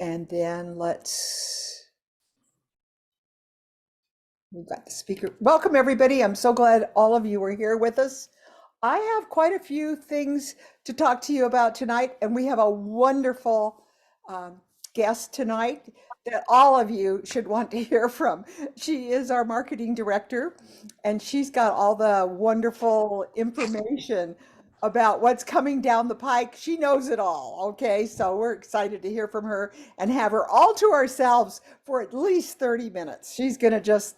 And then we've got the speaker. Welcome, everybody. I'm so glad all of you are here with us. I have quite a few things to talk to you about tonight, and we have a wonderful um, guest tonight that all of you should want to hear from. She is our marketing director, and she's got all the wonderful information about what's coming down the pike. She knows it all. Okay, so we're excited to hear from her and have her all to ourselves for at least 30 minutes. She's going to just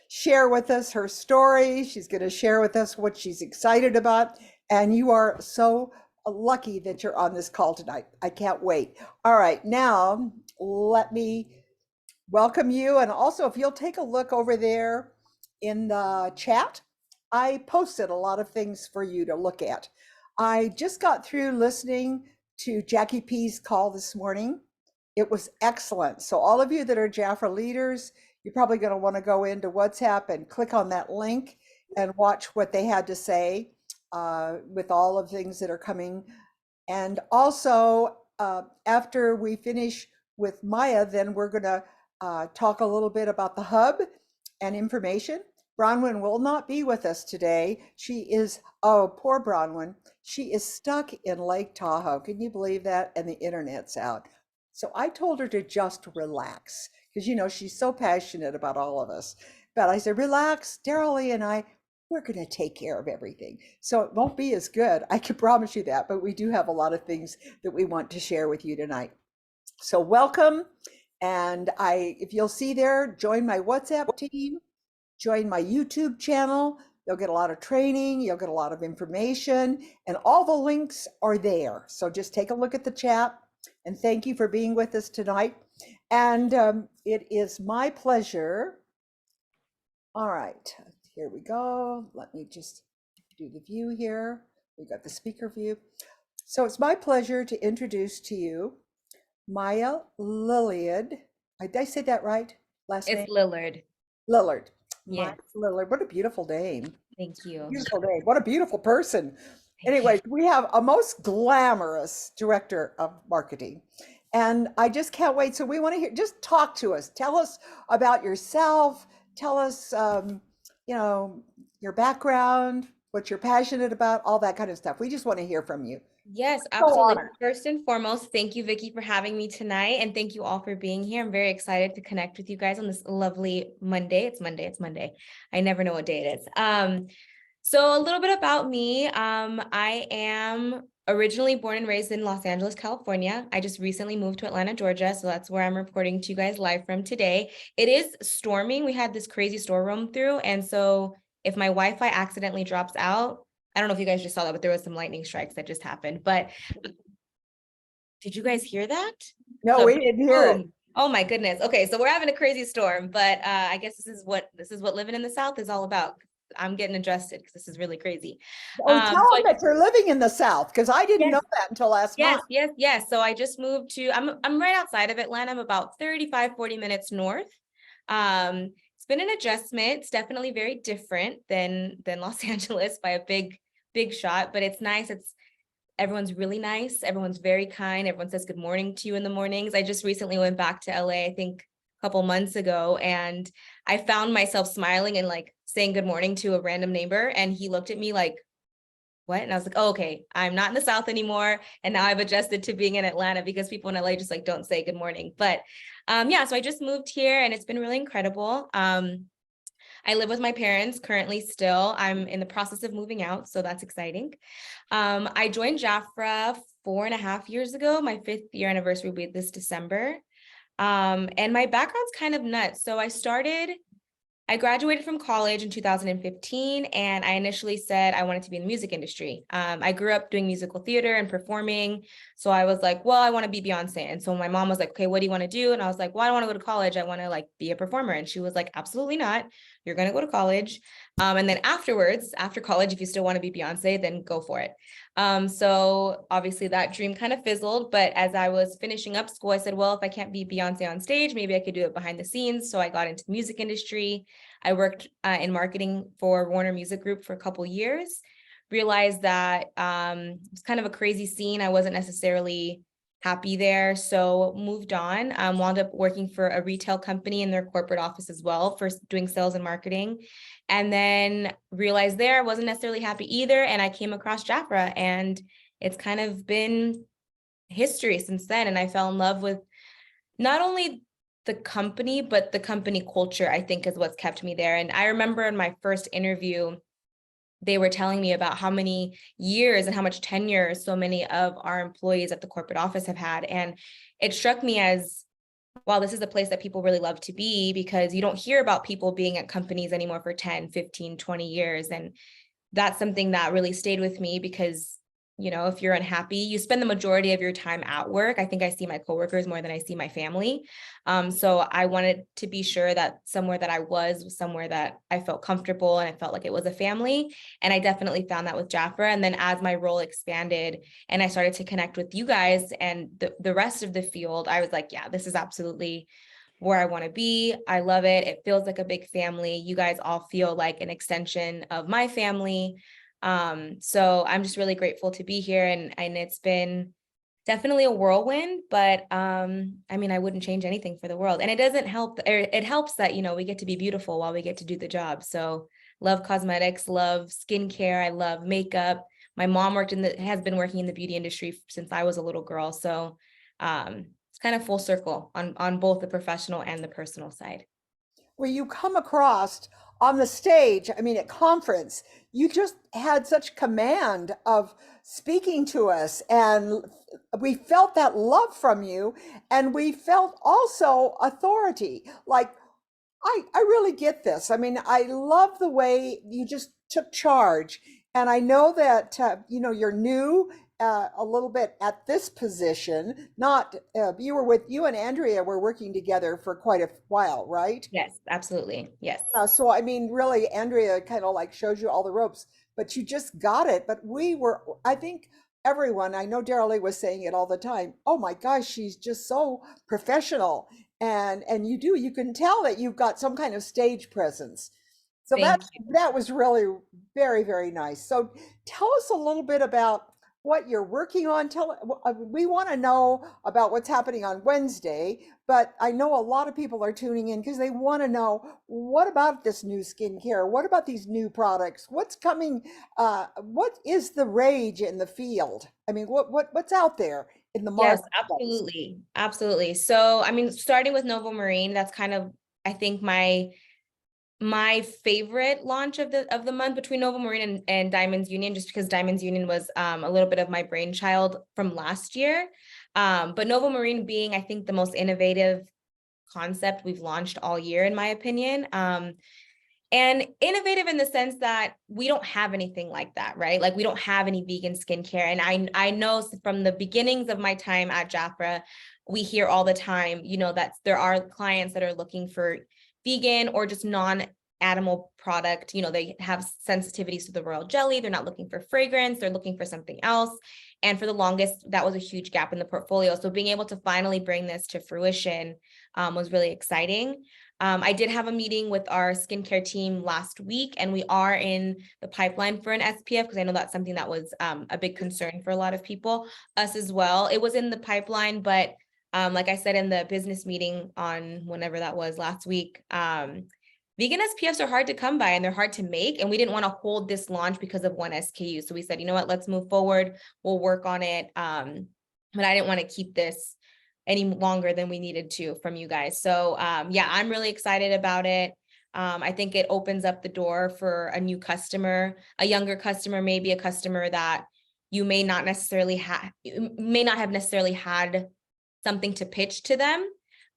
share with us her story. She's going to share with us what she's excited about. And you are so lucky that you're on this call tonight. I can't wait. All right, now let me welcome you. And also, if you'll take a look over there in the chat, I posted a lot of things for you to look at. I just got through listening to Jackie P's call this morning. It was excellent. So all of you that are Jafra leaders, you're probably going to want to go into WhatsApp and click on that link and watch what they had to say with all of things that are coming. And also, after we finish with Maya, then we're going to talk a little bit about the hub and information. Bronwyn will not be with us today. She is, oh, poor Bronwyn. She is stuck in Lake Tahoe. Can you believe that? And the internet's out. So I told her to just relax because, you know, she's so passionate about all of us. But I said, relax, Daryl Lee and I, we're going to take care of everything. So it won't be as good. I can promise you that. But we do have a lot of things that we want to share with you tonight. So welcome. And if you'll see there, join my WhatsApp team, join my YouTube channel. You'll get a lot of training, you'll get a lot of information, and all the links are there. So just take a look at the chat, and thank you for being with us tonight. And it is my pleasure. All right, here we go. Let me just do the view here. We got the speaker view. So it's my pleasure to introduce to you Maya Lillard. Did I say that right? Last name? It's Lillard. Lillard. Maya Yes. Lillard. What a beautiful name. Thank you. Beautiful name. What a beautiful person. Thank you. Anyways, we have a most glamorous director of marketing. And I just can't wait. So we want to hear, just talk to us. Tell us about yourself. Tell us, you know, your background, what you're passionate about, all that kind of stuff. We just want to hear from you. Yes, Go on. absolutely. First and foremost, thank you, Vicky, for having me tonight. And thank you all for being here. I'm very excited to connect with you guys on this lovely Monday. It's Monday. It's Monday. I never know what day it is. So a little bit about me. I am originally born and raised in Los Angeles, California. I just recently moved to Atlanta, Georgia. So that's where I'm reporting to you guys live from today. It is storming. We had this crazy storm roam through. And so if my Wi-Fi accidentally drops out, I don't know if you guys just saw that, but there was some lightning strikes that just happened. But did you guys hear that? No, So, we didn't hear it. boom. Oh my goodness. Okay, so we're having a crazy storm, but I guess this is what living in the South is all about. I'm getting adjusted because this is really crazy. Oh, tell So them that you're living in the South, because I didn't yes, know that until last month. yes. So I just moved to, I'm right outside of Atlanta. I'm about 35, 40 minutes north. It's been an adjustment. It's definitely very different than Los Angeles by a big shot, but it's nice. Everyone's really nice. Everyone's very kind. Everyone says good morning to you in the mornings. I just recently went back to LA, I think a couple months ago, and I found myself smiling and like saying good morning to a random neighbor. And he looked at me like, what? And I was like, oh, okay, I'm not in the South anymore. And now I've adjusted to being in Atlanta because people in LA just like don't say good morning. But yeah, so I just moved here and it's been really incredible. I live with my parents currently still. I'm in the process of moving out, so that's exciting. I joined Jafra 4.5 years ago. My 5th year anniversary will be this December. And my background's kind of nuts. So I graduated from college in 2015, and I initially said I wanted to be in the music industry. I grew up doing musical theater and performing. So I was like, well, I want to be Beyonce. And so my mom was like, okay, what do you want to do? And I was like, well, I don't want to go to college. I want to like be a performer. And she was like, absolutely not. You're going to go to college. And then afterwards, after college, if you still want to be Beyonce, then go for it. So obviously that dream kind of fizzled. But as I was finishing up school, I said, well, if I can't be Beyonce on stage, maybe I could do it behind the scenes. So I got into the music industry. I worked in marketing for Warner Music Group for a couple years, realized that it was kind of a crazy scene. I wasn't necessarily happy there. So moved on, wound up working for a retail company in their corporate office as well for doing sales and marketing. And then realized there I wasn't necessarily happy either. And I came across Jafra, and it's kind of been history since then. And I fell in love with not only the company, but the company culture, I think, is what's kept me there. And I remember in my first interview, they were telling me about how many years and how much tenure so many of our employees at the corporate office have had. And it struck me as, wow, this is a place that people really love to be, because you don't hear about people being at companies anymore for 10, 15, 20 years. And that's something that really stayed with me, because if you're unhappy, you spend the majority of your time at work. I think I see my coworkers more than I see my family. So I wanted to be sure that somewhere that I was somewhere that I felt comfortable and I felt like it was a family. And I definitely found that with Jafra. And then as my role expanded and I started to connect with you guys and the rest of the field, I was like, yeah, this is absolutely where I want to be. I love it. It feels like a big family. You guys all feel like an extension of my family. So I'm just really grateful to be here, and it's been definitely a whirlwind, but I mean, I wouldn't change anything for the world. And it doesn't help, or it helps that, we get to be beautiful while we get to do the job. So love cosmetics, love skincare, I love makeup. My mom has been working in the beauty industry since I was a little girl. So it's kind of full circle on both the professional and the personal side. Where you come across on the stage, I mean, at conference, you just had such command of speaking to us, and we felt that love from you, and we felt also authority. Like, I really get this. I mean, I love the way you just took charge. And I know that, you're new a little bit at this position. Not, you and Andrea were working together for quite a while, right? Yes, absolutely. Yes. So, I mean, really, Andrea kind of like shows you all the ropes, but you just got it. But I think everyone, I know Daryl Lee was saying it all the time. Oh my gosh, she's just so professional. And you can tell that you've got some kind of stage presence. So Thank you. that was really very, very nice. So tell us a little bit about what you're working on. We want to know about what's happening on Wednesday, but I know a lot of people are tuning in because they want to know, what about this new skincare? What about these new products? What's coming? What is the rage in the field? I mean, what's out there in the Yes, marketplace? absolutely. Absolutely. So, I mean, starting with Novo Marine, that's kind of, I think, my favorite launch of the month between Novo Marine and Diamonds Union, just because Diamonds Union was a little bit of my brainchild from last year. But Novo Marine being, I think, the most innovative concept we've launched all year, in my opinion. And innovative in the sense that we don't have anything like that, right? Like, we don't have any vegan skincare. And I know from the beginnings of my time at Jafra, we hear all the time, that there are clients that are looking for vegan or just non-animal product. They have sensitivities to the royal jelly. They're not looking for fragrance. They're looking for something else. And for the longest, that was a huge gap in the portfolio. So being able to finally bring this to fruition was really exciting. I did have a meeting with our skincare team last week, and we are in the pipeline for an SPF, because I know that's something that was a big concern for a lot of people, us as well. It was in the pipeline, but like I said in the business meeting on whenever that was last week, vegan SPFs are hard to come by and they're hard to make. And we didn't want to hold this launch because of one SKU. So we said, you know what, let's move forward. We'll work on it. But I didn't want to keep this any longer than we needed to from you guys. So yeah, I'm really excited about it. I think it opens up the door for a new customer, a younger customer, maybe a customer that you may not have necessarily had something to pitch to them,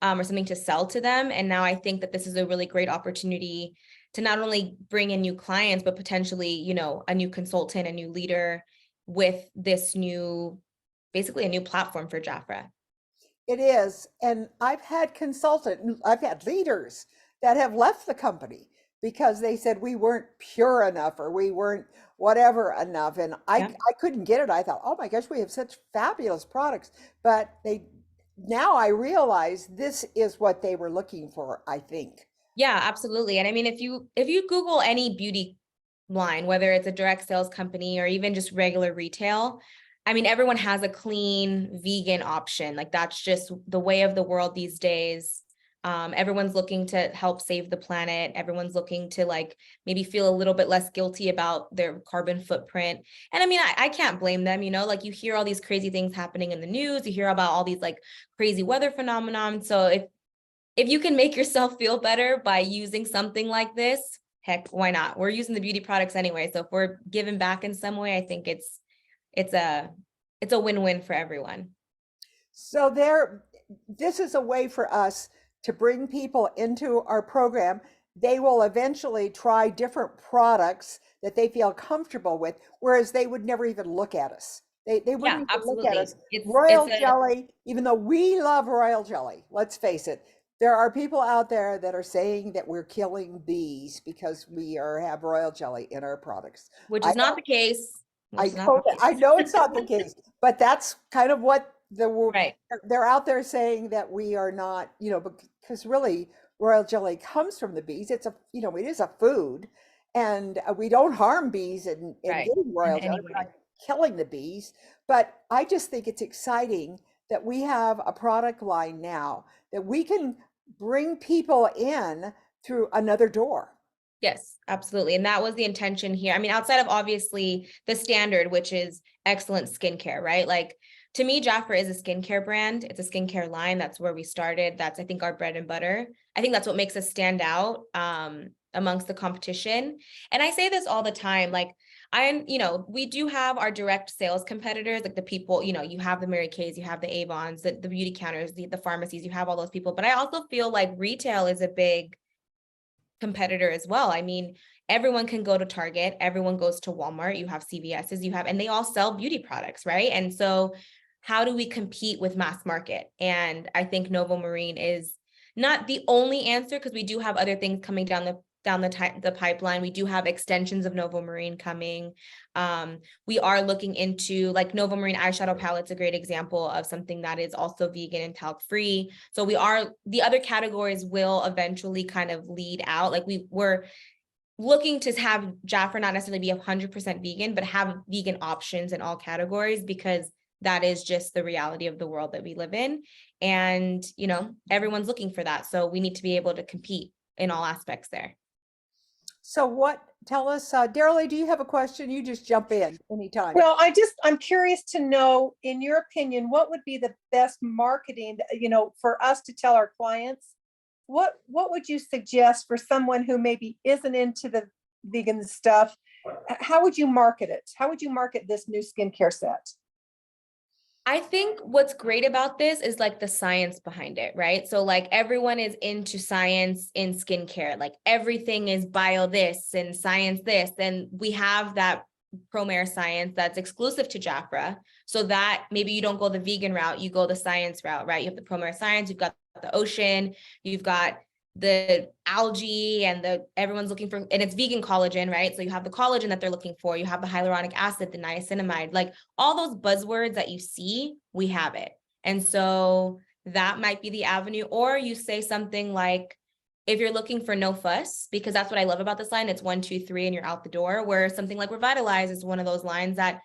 or something to sell to them. And now I think that this is a really great opportunity to not only bring in new clients, but potentially, a new consultant, a new leader with this basically a new platform for Jafra. It is. And I've had leaders that have left the company because they said we weren't pure enough or we weren't whatever enough. And Yeah. I couldn't get it. I thought, oh my gosh, we have such fabulous products. But now I realize this is what they were looking for, I think. Yeah, absolutely. And I mean, if you Google any beauty line, whether it's a direct sales company or even just regular retail, I mean, everyone has a clean vegan option. Like that's just the way of the world these days. Everyone's looking to help save the planet. Everyone's looking to like maybe feel a little bit less guilty about their carbon footprint. And I mean, I can't blame them, you know, like you hear all these crazy things happening in the news, you hear about all these like crazy weather phenomenon. So if you can make yourself feel better by using something like this, heck, why not? We're using the beauty products anyway. So if we're giving back in some way, I think it's a win-win for everyone. So this is a way for us to bring people into our program. They will eventually try different products that they feel comfortable with, whereas they would never even look at us. They Yeah, wouldn't even look at absolutely. us. It's Royal a jelly, even though we love royal jelly, let's face it, there are people out there that are saying that we're killing bees because have royal jelly in our products. which I is not the case. Which I is not the know that, I case. know it's not the case, but that's kind of what Right, they're out there saying that we are not, because really royal jelly comes from the bees. It's it is a food, and we don't harm bees in right. getting In royal jelly. any We're way. not killing the bees, but I just think it's exciting that we have a product line now that we can bring people in through another door. Yes, absolutely. And that was the intention here. I mean, outside of obviously the standard, which is excellent skincare, right? Like to me, Jafra is a skincare brand. It's a skincare line. That's where we started. That's, I think, our bread and butter. I think that's what makes us stand out amongst the competition. And I say this all the time, like we do have our direct sales competitors, like the people, you have the Mary Kays, you have the Avons, the beauty counters, the pharmacies, you have all those people. But I also feel like retail is a big competitor as well. I mean, everyone can go to Target, everyone goes to Walmart, you have CVS's, and they all sell beauty products, right? And so how do we compete with mass market? And I think Novo Marine is not the only answer because we do have other things coming down the pipeline. We do have extensions of Novo Marine coming. We are looking into like Novo Marine eyeshadow palette's a great example of something that is also vegan and talc free. So the other categories will eventually kind of lead out. Like we're looking to have Jafra not necessarily be 100% vegan, but have vegan options in all categories because that is just the reality of the world that we live in. And, everyone's looking for that. So we need to be able to compete in all aspects there. So tell us, Daryl, do you have a question? You just jump in anytime. Well, I'm curious to know, in your opinion, what would be the best marketing, for us to tell our clients? What would you suggest for someone who maybe isn't into the vegan stuff? How would you market it? How would you market this new skincare set? I think what's great about this is like the science behind it, right? So like everyone is into science in skincare, like everything is bio this and science this. And we have that Promare science that's exclusive to Jafra. So that maybe you don't go the vegan route, you go the science route, right? You have the Promare science, you've got the ocean, you've got the algae and everyone's looking for, and it's vegan collagen, right? So you have the collagen that they're looking for, you have the hyaluronic acid, the niacinamide, like all those buzzwords that you see, we have it. And so that might be the avenue, or you say something like, if you're looking for no fuss, because that's what I love about this line, it's 1, 2, 3, and you're out the door, where something like Revitalize is one of those lines that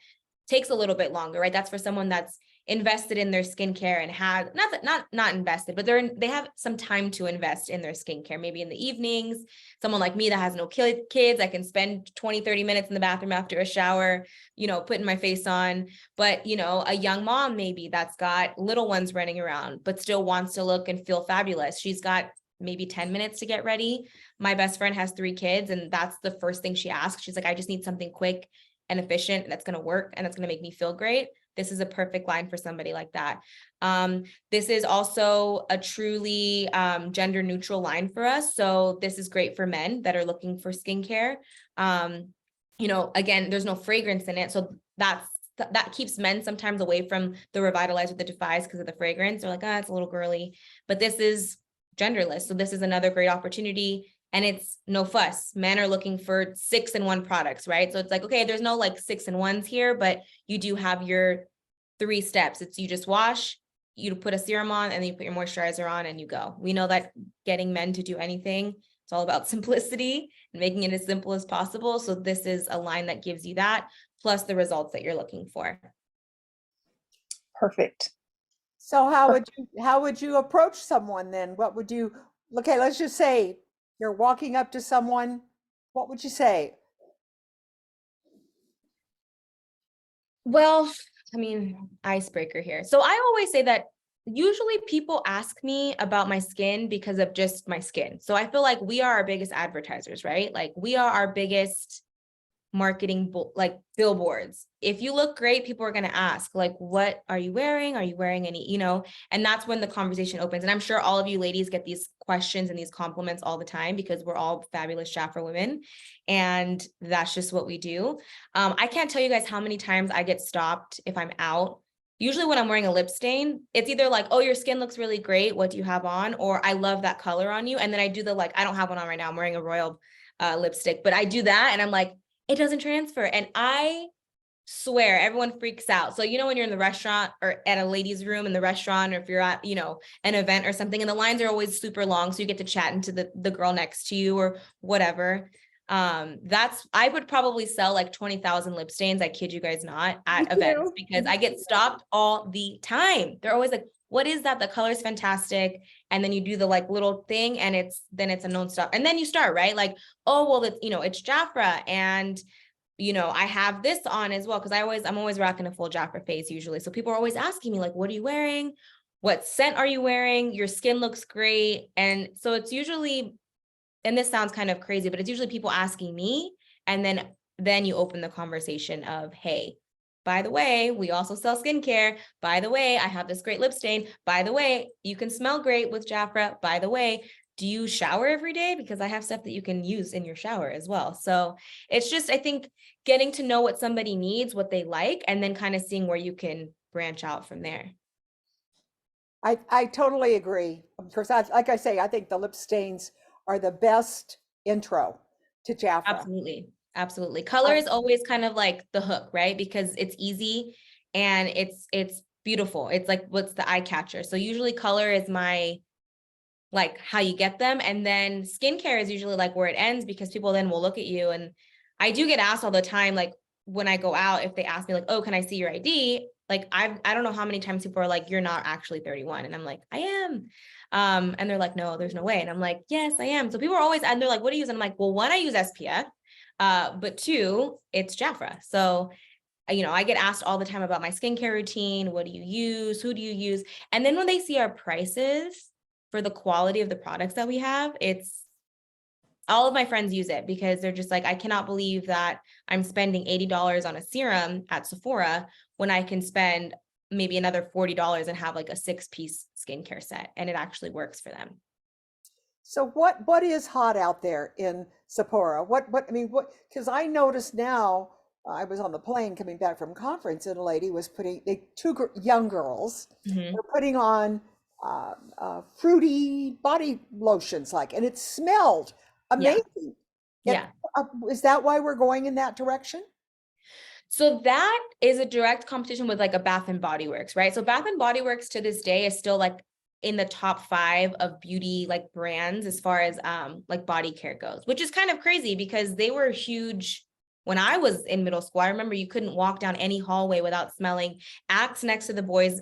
takes a little bit longer, right? That's for someone that's invested in their skincare and has not invested, but they have some time to invest in their skincare, maybe in the evenings. Someone like me that has no kids, I can spend 20-30 minutes in the bathroom after a shower, putting my face on. But a young mom maybe that's got little ones running around but still wants to look and feel fabulous. She's got maybe 10 minutes to get ready. My best friend has 3 kids, and that's the first thing she asks. She's like, I just need something quick and efficient and that's going to work and that's going to make me feel great. This is a perfect line for somebody like that. This is also a truly gender neutral line for us. So this is great for men that are looking for skincare. Again, there's no fragrance in it. So that keeps men sometimes away from the Revitalize or the Defies because of the fragrance. They're like, it's a little girly, but this is genderless. So this is another great opportunity. And it's no fuss. Men are looking for 6-in-1 products, right? So it's like, okay, there's no like 6-in-1s here, but you do have your 3 steps. It's you just wash, you put a serum on, and then you put your moisturizer on and you go. We know that getting men to do anything, it's all about simplicity and making it as simple as possible. So this is a line that gives you that, plus the results that you're looking for. Perfect. So how would you approach someone then? What would you, okay, let's just say you're walking up to someone, what would you say? Well, I mean, icebreaker here. So I always say that usually people ask me about my skin because of just my skin. So I feel like we are our biggest advertisers, right? Like we are our biggest marketing like billboards. If you look great, people are going to ask like, what are you wearing? Are you wearing any, and that's when the conversation opens. And I'm sure all of you ladies get these questions and these compliments all the time because we're all fabulous Jafra women. And that's just what we do. I can't tell you guys how many times I get stopped if I'm out. Usually when I'm wearing a lip stain, it's either like, oh, your skin looks really great. What do you have on? Or I love that color on you. And then I do the, like, I don't have one on right now. I'm wearing a royal lipstick, but I do that. And I'm like, it doesn't transfer. And I swear everyone freaks out. So, when you're in the restaurant or at a ladies' room in the restaurant, or if you're at, an event or something, and the lines are always super long. So you get to chat into the girl next to you or whatever. I would probably sell like 20,000 lip stains. I kid you guys not, at events, because I get stopped all the time. They're always like, what is that? The color is fantastic. And then you do the like little thing and it's a non-stop. And then you start, right? Like, oh, well, it's Jafra. And, I have this on as well. Cause I'm always rocking a full Jafra face usually. So people are always asking me like, what are you wearing? What scent are you wearing? Your skin looks great. And so it's usually, and this sounds kind of crazy, but it's usually people asking me. And then you open the conversation of, hey, by the way, we also sell skincare. By the way, I have this great lip stain. By the way, you can smell great with Jafra. By the way, do you shower every day? Because I have stuff that you can use in your shower as well. So it's just, I think, getting to know what somebody needs, what they like, and then kind of seeing where you can branch out from there. I totally agree. Of course, like I say, I think the lip stains are the best intro to Jafra. Absolutely. Absolutely. Color is always kind of like the hook, right? Because it's easy and it's beautiful. It's like, what's the eye catcher? So usually color is like how you get them. And then skincare is usually like where it ends, because people then will look at you. And I do get asked all the time, like when I go out, if they ask me like, oh, can I see your ID? Like, I don't know how many times people are like, you're not actually 31. And I'm like, I am. And they're like, no, there's no way. And I'm like, yes, I am. So people are always, and they're like, what do you use? And I'm like, well, one, I use SPF. But two, it's Jafra. So, I get asked all the time about my skincare routine. What do you use? Who do you use? And then when they see our prices for the quality of the products that we have, it's all of my friends use it because they're just like, I cannot believe that I'm spending $80 on a serum at Sephora when I can spend maybe another $40 and have like a 6-piece skincare set. And it actually works for them. So what is hot out there in Sapporo? Because I noticed now, I was on the plane coming back from conference and a lady was young girls were putting on fruity body lotions, and it smelled amazing. Yeah. Is that why we're going in that direction? So that is a direct competition with like a Bath and Body Works, right? So Bath and Body Works to this day is still like in the top 5 of beauty like brands as far as like body care goes, which is kind of crazy because they were huge when I was in middle school. I remember you couldn't walk down any hallway without smelling Axe next to the boys'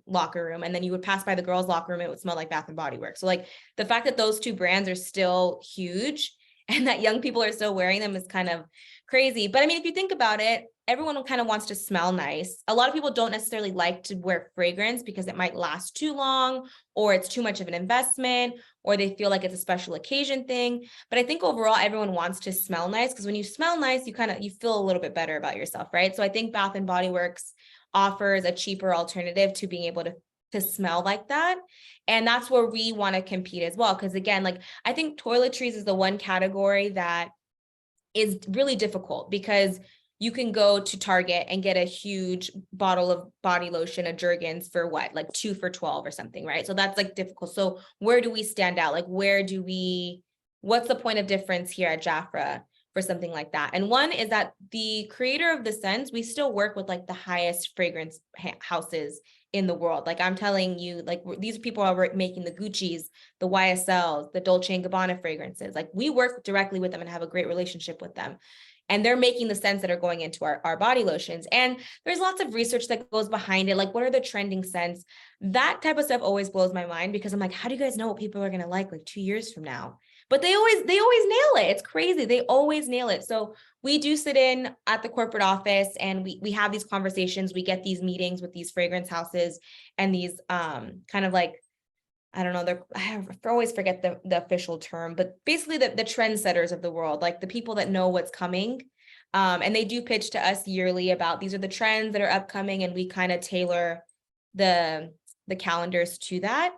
locker room. And then you would pass by the girls' locker room, it would smell like Bath and Body Works. So like the fact that those 2 brands are still huge and that young people are still wearing them is kind of crazy. But I mean, if you think about it, everyone kind of wants to smell nice. A lot of people don't necessarily like to wear fragrance because it might last too long, or it's too much of an investment, or they feel like it's a special occasion thing. But I think overall, everyone wants to smell nice because when you smell nice, you feel a little bit better about yourself, right? So I think Bath and Body Works offers a cheaper alternative to being able to smell like that. And that's where we want to compete as well. Because again, like I think toiletries is the one category that is really difficult because you can go to Target and get a huge bottle of body lotion, a Jergens for what, like 2 for $12 or something, right? So that's like difficult. So where do we stand out? Like, what's the point of difference here at Jafra for something like that? And one is that the creator of the scents, we still work with like the highest fragrance houses in the world. Like I'm telling you, like these people are making the Gucci's, the YSLs, the Dolce & Gabbana fragrances. Like we work directly with them and have a great relationship with them. And they're making the scents that are going into our body lotions. And there's lots of research that goes behind it. Like, what are the trending scents? That type of stuff always blows my mind, because I'm like, how do you guys know what people are going to like 2 years from now? But they always nail it. It's crazy. They always nail it. So we do sit in at the corporate office, and we have these conversations. We get these meetings with these fragrance houses and these kind of like, I don't know, I always forget the official term, but basically the trendsetters of the world, like the people that know what's coming. And they do pitch to us yearly about, these are the trends that are upcoming, and we kind of tailor the calendars to that.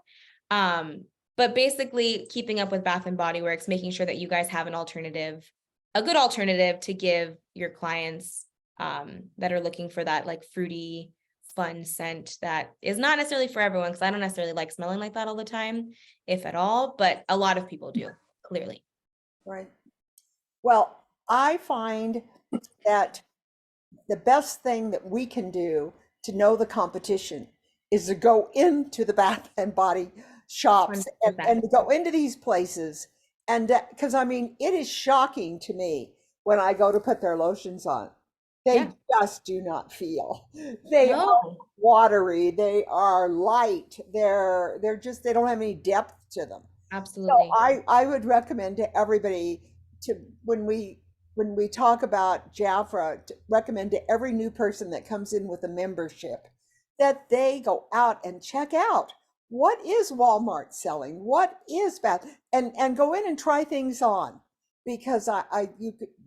But basically keeping up with Bath and Body Works, making sure that you guys have a good alternative to give your clients that are looking for that like fruity, fun scent that is not necessarily for everyone, because I don't necessarily like smelling like that all the time, if at all, but a lot of people do, clearly. Right. Well, I find that the best thing that we can do to know the competition is to go into the Bath and Body shops and to go into these places. And because I mean, it is shocking to me when I go to put their lotions on. They just do not feel. They are watery. They are light. They're just, they don't have any depth to them. Absolutely. So I would recommend to everybody to, when we talk about Jafra, to recommend to every new person that comes in with a membership that they go out and check out what is Walmart selling, what is Bath, and go in and try things on, because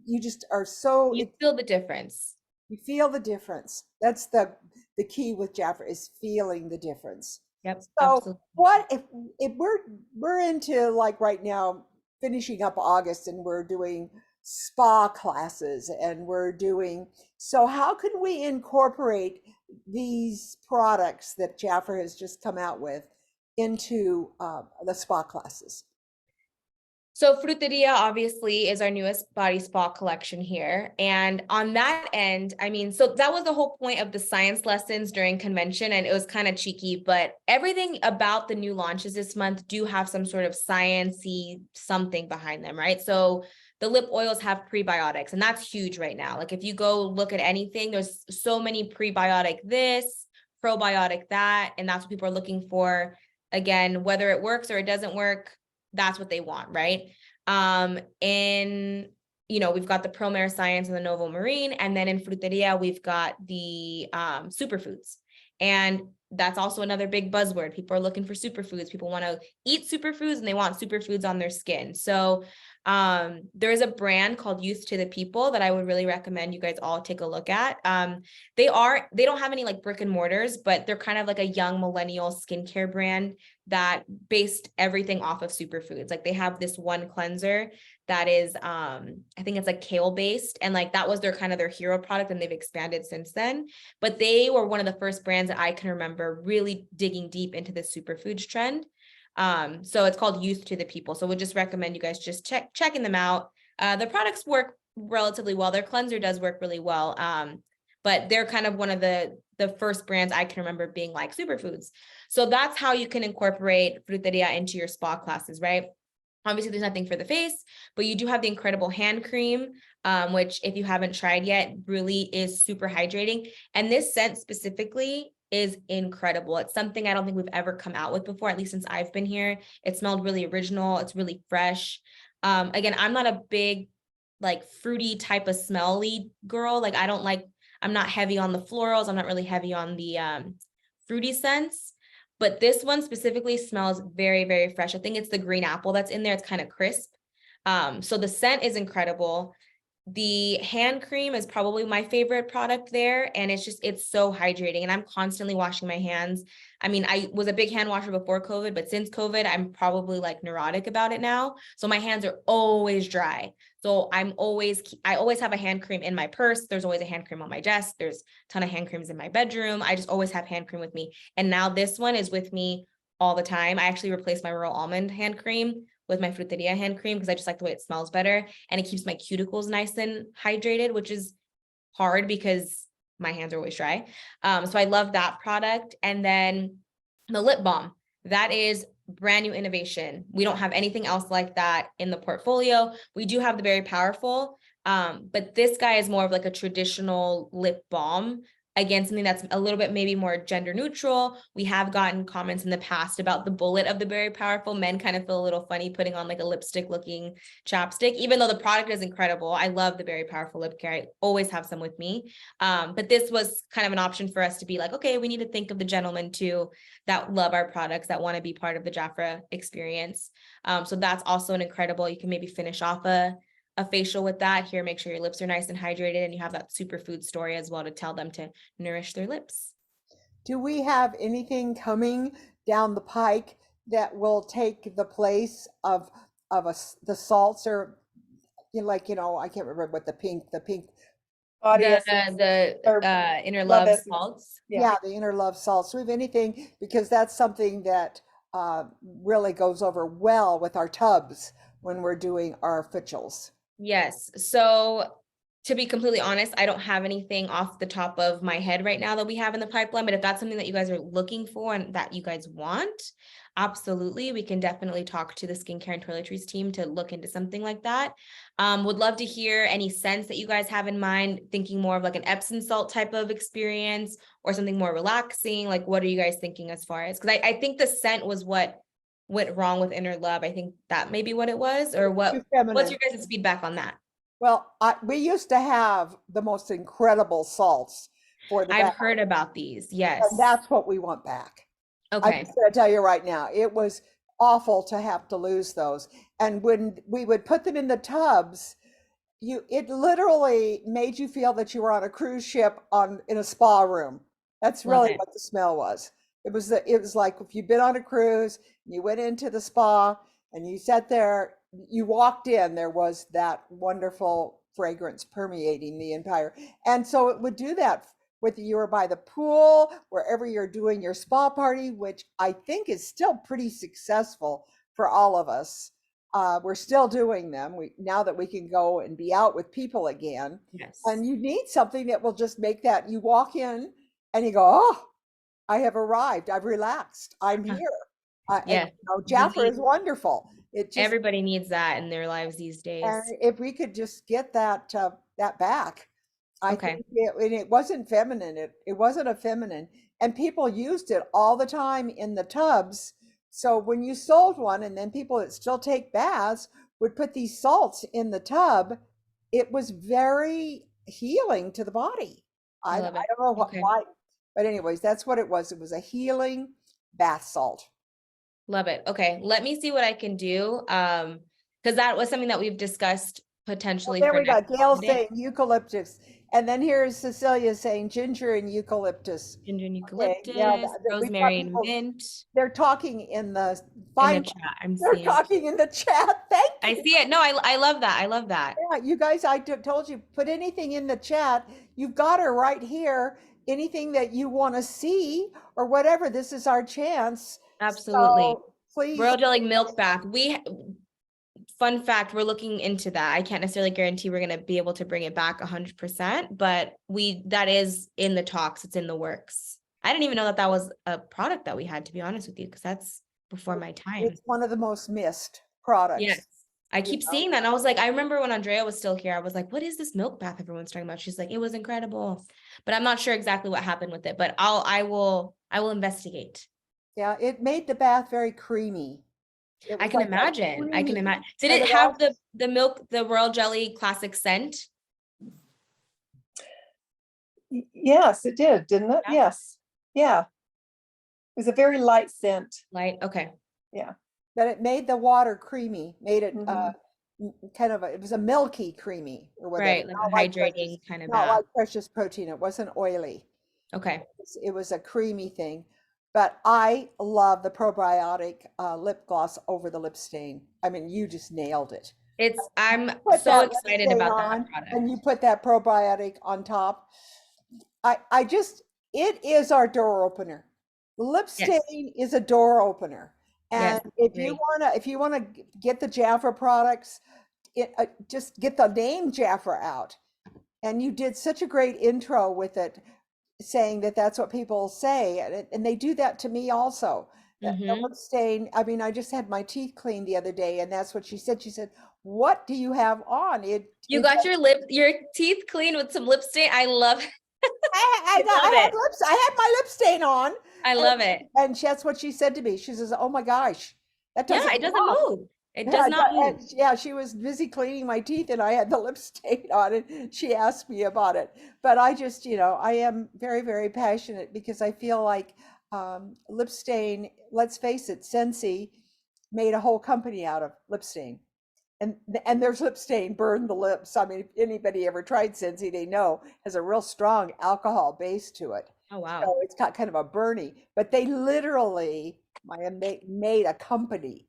you just are so, You feel the difference. You feel the difference. That's the key with Jafra, is feeling the difference. Yep. So Absolutely. what if we're into, like, right now finishing up August, and we're doing spa classes, and so how can we incorporate these products that Jafra has just come out with into the spa classes? So Fruteria obviously is our newest body spa collection here. And on that end, I mean, so that was the whole point of the science lessons during convention, and it was kind of cheeky, but everything about the new launches this month do have some sort of sciencey something behind them, right? So the lip oils have prebiotics, and that's huge right now. Like, if you go look at anything, there's so many prebiotic this, probiotic that, and that's what people are looking for. Again, whether it works or it doesn't work, that's what they want, right? In, we've got the Promare Science and the Novo Marine, and then in Fruteria, we've got the superfoods. And that's also another big buzzword. People are looking for superfoods. People want to eat superfoods, and they want superfoods on their skin. So there's a brand called Youth to the People that I would really recommend you guys all take a look at. They don't have any like brick and mortars, but they're kind of like a young millennial skincare brand that based everything off of superfoods. Like, they have this one cleanser that is, I think it's like kale based, and like that was their hero product, and they've expanded since then. But they were one of the first brands that I can remember really digging deep into the superfoods trend. So it's called Youth to the People. So we'd just recommend you guys just checking them out. The products work relatively well. Their cleanser does work really well. But they're kind of one of the first brands I can remember being like superfoods. So that's how you can incorporate Fruteria into your spa classes, right? Obviously, there's nothing for the face, but you do have the incredible hand cream, which, if you haven't tried yet, really is super hydrating. And this scent specifically is incredible. It's something I don't think we've ever come out with before, at least since I've been here. It smelled really original. It's really fresh. Again, I'm not a big like fruity type of smelly girl. Like, I'm not heavy on the florals. I'm not really heavy on the fruity scents. But this one specifically smells very, very fresh. I think it's the green apple that's in there. It's kind of crisp. So the scent is incredible. The hand cream is probably my favorite product there. And it's so hydrating, and I'm constantly washing my hands. I mean, I was a big hand washer before COVID, but since COVID, I'm probably like neurotic about it now. So my hands are always dry. So I always have a hand cream in my purse. There's always a hand cream on my desk. There's a ton of hand creams in my bedroom. I just always have hand cream with me. And now this one is with me all the time. I actually replaced my Royal Almond hand cream with my Fruteria hand cream because I just like the way it smells better, and it keeps my cuticles nice and hydrated, which is hard because my hands are always dry. So I love that product. And then the lip balm, that is brand new innovation. We don't have anything else like that in the portfolio. We do have the very powerful, But this guy is more of like a traditional lip balm. Again, something that's a little bit maybe more gender neutral. We have gotten comments in the past about the bullet of the Very Powerful. Men kind of feel a little funny putting on like a lipstick looking chapstick, even though the product is incredible. I love the Very Powerful lip care. I always have some with me. But this was kind of an option for us to be like, okay, we need to think of the gentlemen too that love our products, that want to be part of the Jafra experience. So that's also an incredible, you can maybe finish off a facial with that here, make sure your lips are nice and hydrated, and you have that superfood story as well to tell them to nourish their lips. Do we have anything coming down the pike that will take the place of the salts, or I can't remember what the pink Body The essence or Inner love Love essence. salts. Yeah. the inner love salts. Do we have anything, because that's something that really goes over well with our tubs when we're doing our facials. Yes. So to be completely honest, I don't have anything off the top of my head right now that we have in the pipeline, but if that's something that you guys are looking for and that you guys want, absolutely, we can definitely talk to the skincare and toiletries team to look into something like that. Would love to hear any scents that you guys have in mind, thinking more of like an Epsom salt type of experience or something more relaxing. Like, what are you guys thinking as far as, because I think the scent was what went wrong with Inner Love. I think that may be what it was, or Too what's feminine. your guys' feedback on that? Well, we used to have the most incredible salts for the I've back, heard about these. Yes. and that's what we want back. I'm Okay. just going to tell you right now, it was awful to have to lose those. And when we would put them in the tubs, it literally made you feel that you were on a cruise ship in a spa room. That's Love really it. what the smell was. It was like if you've been on a cruise, you went into the spa and you sat there, you walked in, there was that wonderful fragrance permeating the entire. And so it would do that whether you were by the pool, wherever you're doing your spa party, which I think is still pretty successful for all of us. We're still doing them. Now that we can go and be out with people again, Yes. and you need something that will just make that you walk in and you go, oh, I have arrived. I've relaxed. I'm here. Yeah. Jafra is wonderful. It just, Everybody needs that in their lives these days. and if we could just get that back, I Okay. think it wasn't feminine. It wasn't a feminine, and people used it all the time in the tubs. So when you sold one, and then people that still take baths would put these salts in the tub, it was very healing to the body. I I love it. don't know Okay. why, but anyways, that's what it was. It was a healing bath salt. Love it. Okay. Let me see what I can do. Because that was something that we've discussed potentially There for we go. next Gail Monday. saying eucalyptus, and then here's Cecilia saying ginger and eucalyptus. Ginger and Okay, eucalyptus, yeah, we've got rosemary and people. mint. They're talking in the In the fine. chat, I'm They're seeing. talking in the chat. Thank I you. see it. No, I love that. I love that. Yeah, you guys, told you, put anything in the chat. You've got her right here. Anything that you want to see or whatever. This is our chance. Absolutely. So please. Royal Jelly Milk Bath. Fun fact, we're looking into that. I can't necessarily guarantee we're going to be able to bring it back 100%, but that is in the talks. It's in the works. I didn't even know that was a product that we had, to be honest with you, because that's before my time. It's one of the most missed products. Yes. I keep seeing that. And I was like, I remember when Andrea was still here, I was like, what is this milk bath everyone's talking about? She's like, it was incredible, but I'm not sure exactly what happened with it, but I will investigate. Yeah, it made the bath very creamy. I can imagine. I can imagine. Did and it it have the milk, the Royal Jelly classic scent? Yes, it did, didn't it? Yeah. Yes. Yeah. It was a very light scent. Light. Okay. But it made the water creamy, made it Mhm. kind of it was a milky creamy or whatever. Right. Like a hydrating kind of Not bath. like precious protein. It wasn't oily. Okay. It was a creamy thing. But I love the probiotic lip gloss over the lip stain. I mean, you just nailed it. I'm Put so that lip excited stain about on, that product. and you put that probiotic on top. It is our door opener. Lip Yes. stain is a door opener. Yes, And agree. if you wanna get the Jafra products, just get the name Jafra out. And you did such a great intro with it, saying that that's what people say, and they do that to me also. The Mhm. lip stain, I mean, I just had my teeth cleaned the other day, and that's what she said. She said, "What do you have on?" You got your teeth clean with some lip stain. I love I love it. I had my lip stain on, I and, love it. that's what she said to me. She says, "Oh my gosh, that Yeah, doesn't it come doesn't off." move. It Yeah, does not move. yeah, she was busy cleaning my teeth and I had the lip stain on it. She asked me about it. But I just, I am very, very passionate because I feel like lip stain, let's face it, Scentsy made a whole company out of lip stain. And there's lip stain, burn the lips. I mean, if anybody ever tried Scentsy, they know has a real strong alcohol base to it. Oh wow. So it's got kind of a burny, but they literally made a company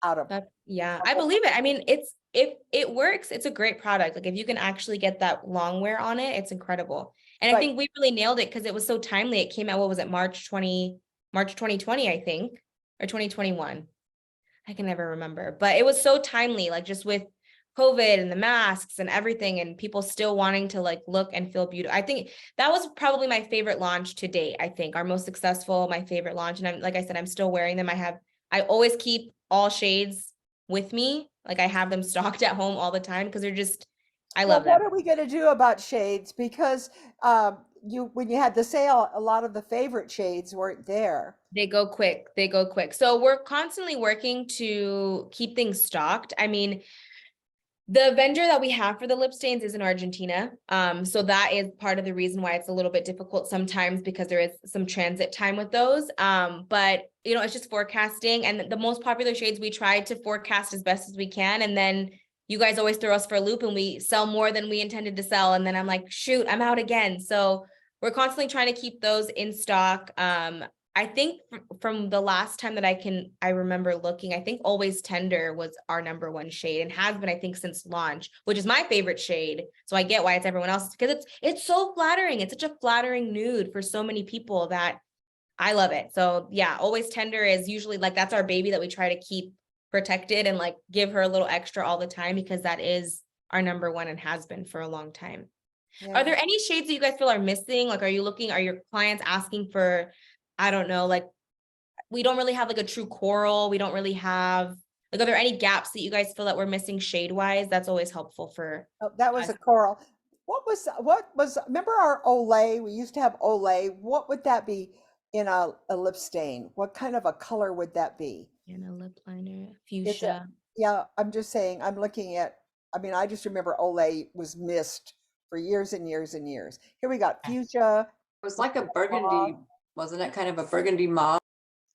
out of Yeah, I believe it. I mean, it's if it works, it's a great product. Like if you can actually get that long wear on it, it's incredible. And I But think we really nailed it because it was so timely. It came out, what was it, March 2020, I think, or 2021. I can never remember, but it was so timely, like just with COVID and the masks and everything, and people still wanting to like look and feel beautiful. I think that was probably my favorite launch to date. I think our most successful, my favorite launch. And I'm, like I said, I'm still wearing them. I always keep all shades with me. Like I have them stocked at home all the time because I well, love what them. are we going to do about shades? Because when you had the sale, a lot of the favorite shades weren't there. They go quick. They go quick. So we're constantly working to keep things stocked. I mean, the vendor that we have for the lip stains is in Argentina. So that is part of the reason why it's a little bit difficult sometimes because there is some transit time with those. But it's just forecasting, and the most popular shades we try to forecast as best as we can. And then you guys always throw us for a loop and we sell more than we intended to sell. And then I'm like, shoot, I'm out again. So we're constantly trying to keep those in stock. I think from the last time that I remember looking, I think Always Tender was our number one shade and has been, I think, since launch, which is my favorite shade. So I get why it's everyone else's because it's so flattering. It's such a flattering nude for so many people that I love it. So yeah, Always Tender is usually like, that's our baby that we try to keep protected and like give her a little extra all the time because that is our number one and has been for a long time. Yeah. Are there any shades that you guys feel are missing? Like, are your clients asking for, I don't know, like we don't really have like a true coral. We don't really have like, are there any gaps that you guys feel that we're missing shade wise? That's always helpful for Oh, that was us. a coral. Remember our Olay? We used to have Olay. What would that be in a lip stain? What kind of a color would that be? And a lip liner, It's a, fuchsia. yeah, I'm just saying, I mean, I just remember Olay was missed for years and years and years. Here we got fuchsia. It was like a mauve. burgundy, wasn't it? Kind of a burgundy mauve.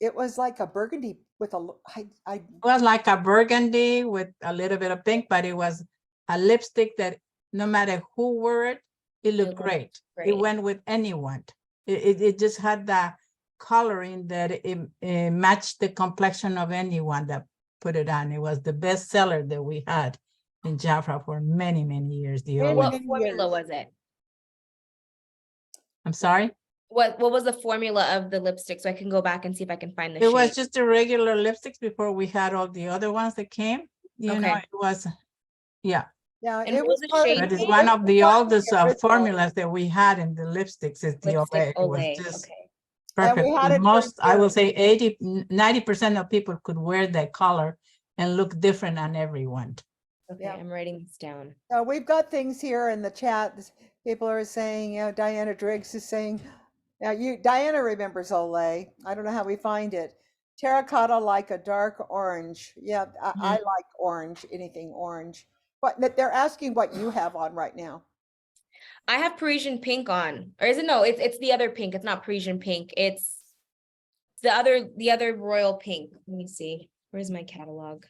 It was like a burgundy with It was like a burgundy with a little bit of pink, but it was a lipstick that no matter who wore it, it looked great. It went with anyone. It just had that coloring that it matched the complexion of anyone that put it on. It was the best seller that we had in Jafra for many, many years. What formula was it? I'm sorry? What was the formula of the lipstick? So I can go back and see if I can find the It shade. was just the regular lipsticks before we had all the other ones that came. You know, Okay. it was, yeah. Yeah, And it what was was the part of shade? That is it one was of the part of oldest the original. formulas that we had in the lipsticks is the Olay. Lipstick It was Olay. just Okay. And we perfect. had it for Most, I will years. say 80, 90% of people could wear that color and look different on everyone. Okay, Yeah. I'm writing this down. We've got things here in the chat. People are saying, Diana Driggs is saying, Diana remembers Olay. I don't know how we find it. Terracotta like a dark orange. Yeah, I like orange, anything orange. But they're asking what you have on right now. I have Parisian pink on, or is it? No, it's the other pink. It's not Parisian pink. It's the other royal pink. Let me see. Where's my catalog?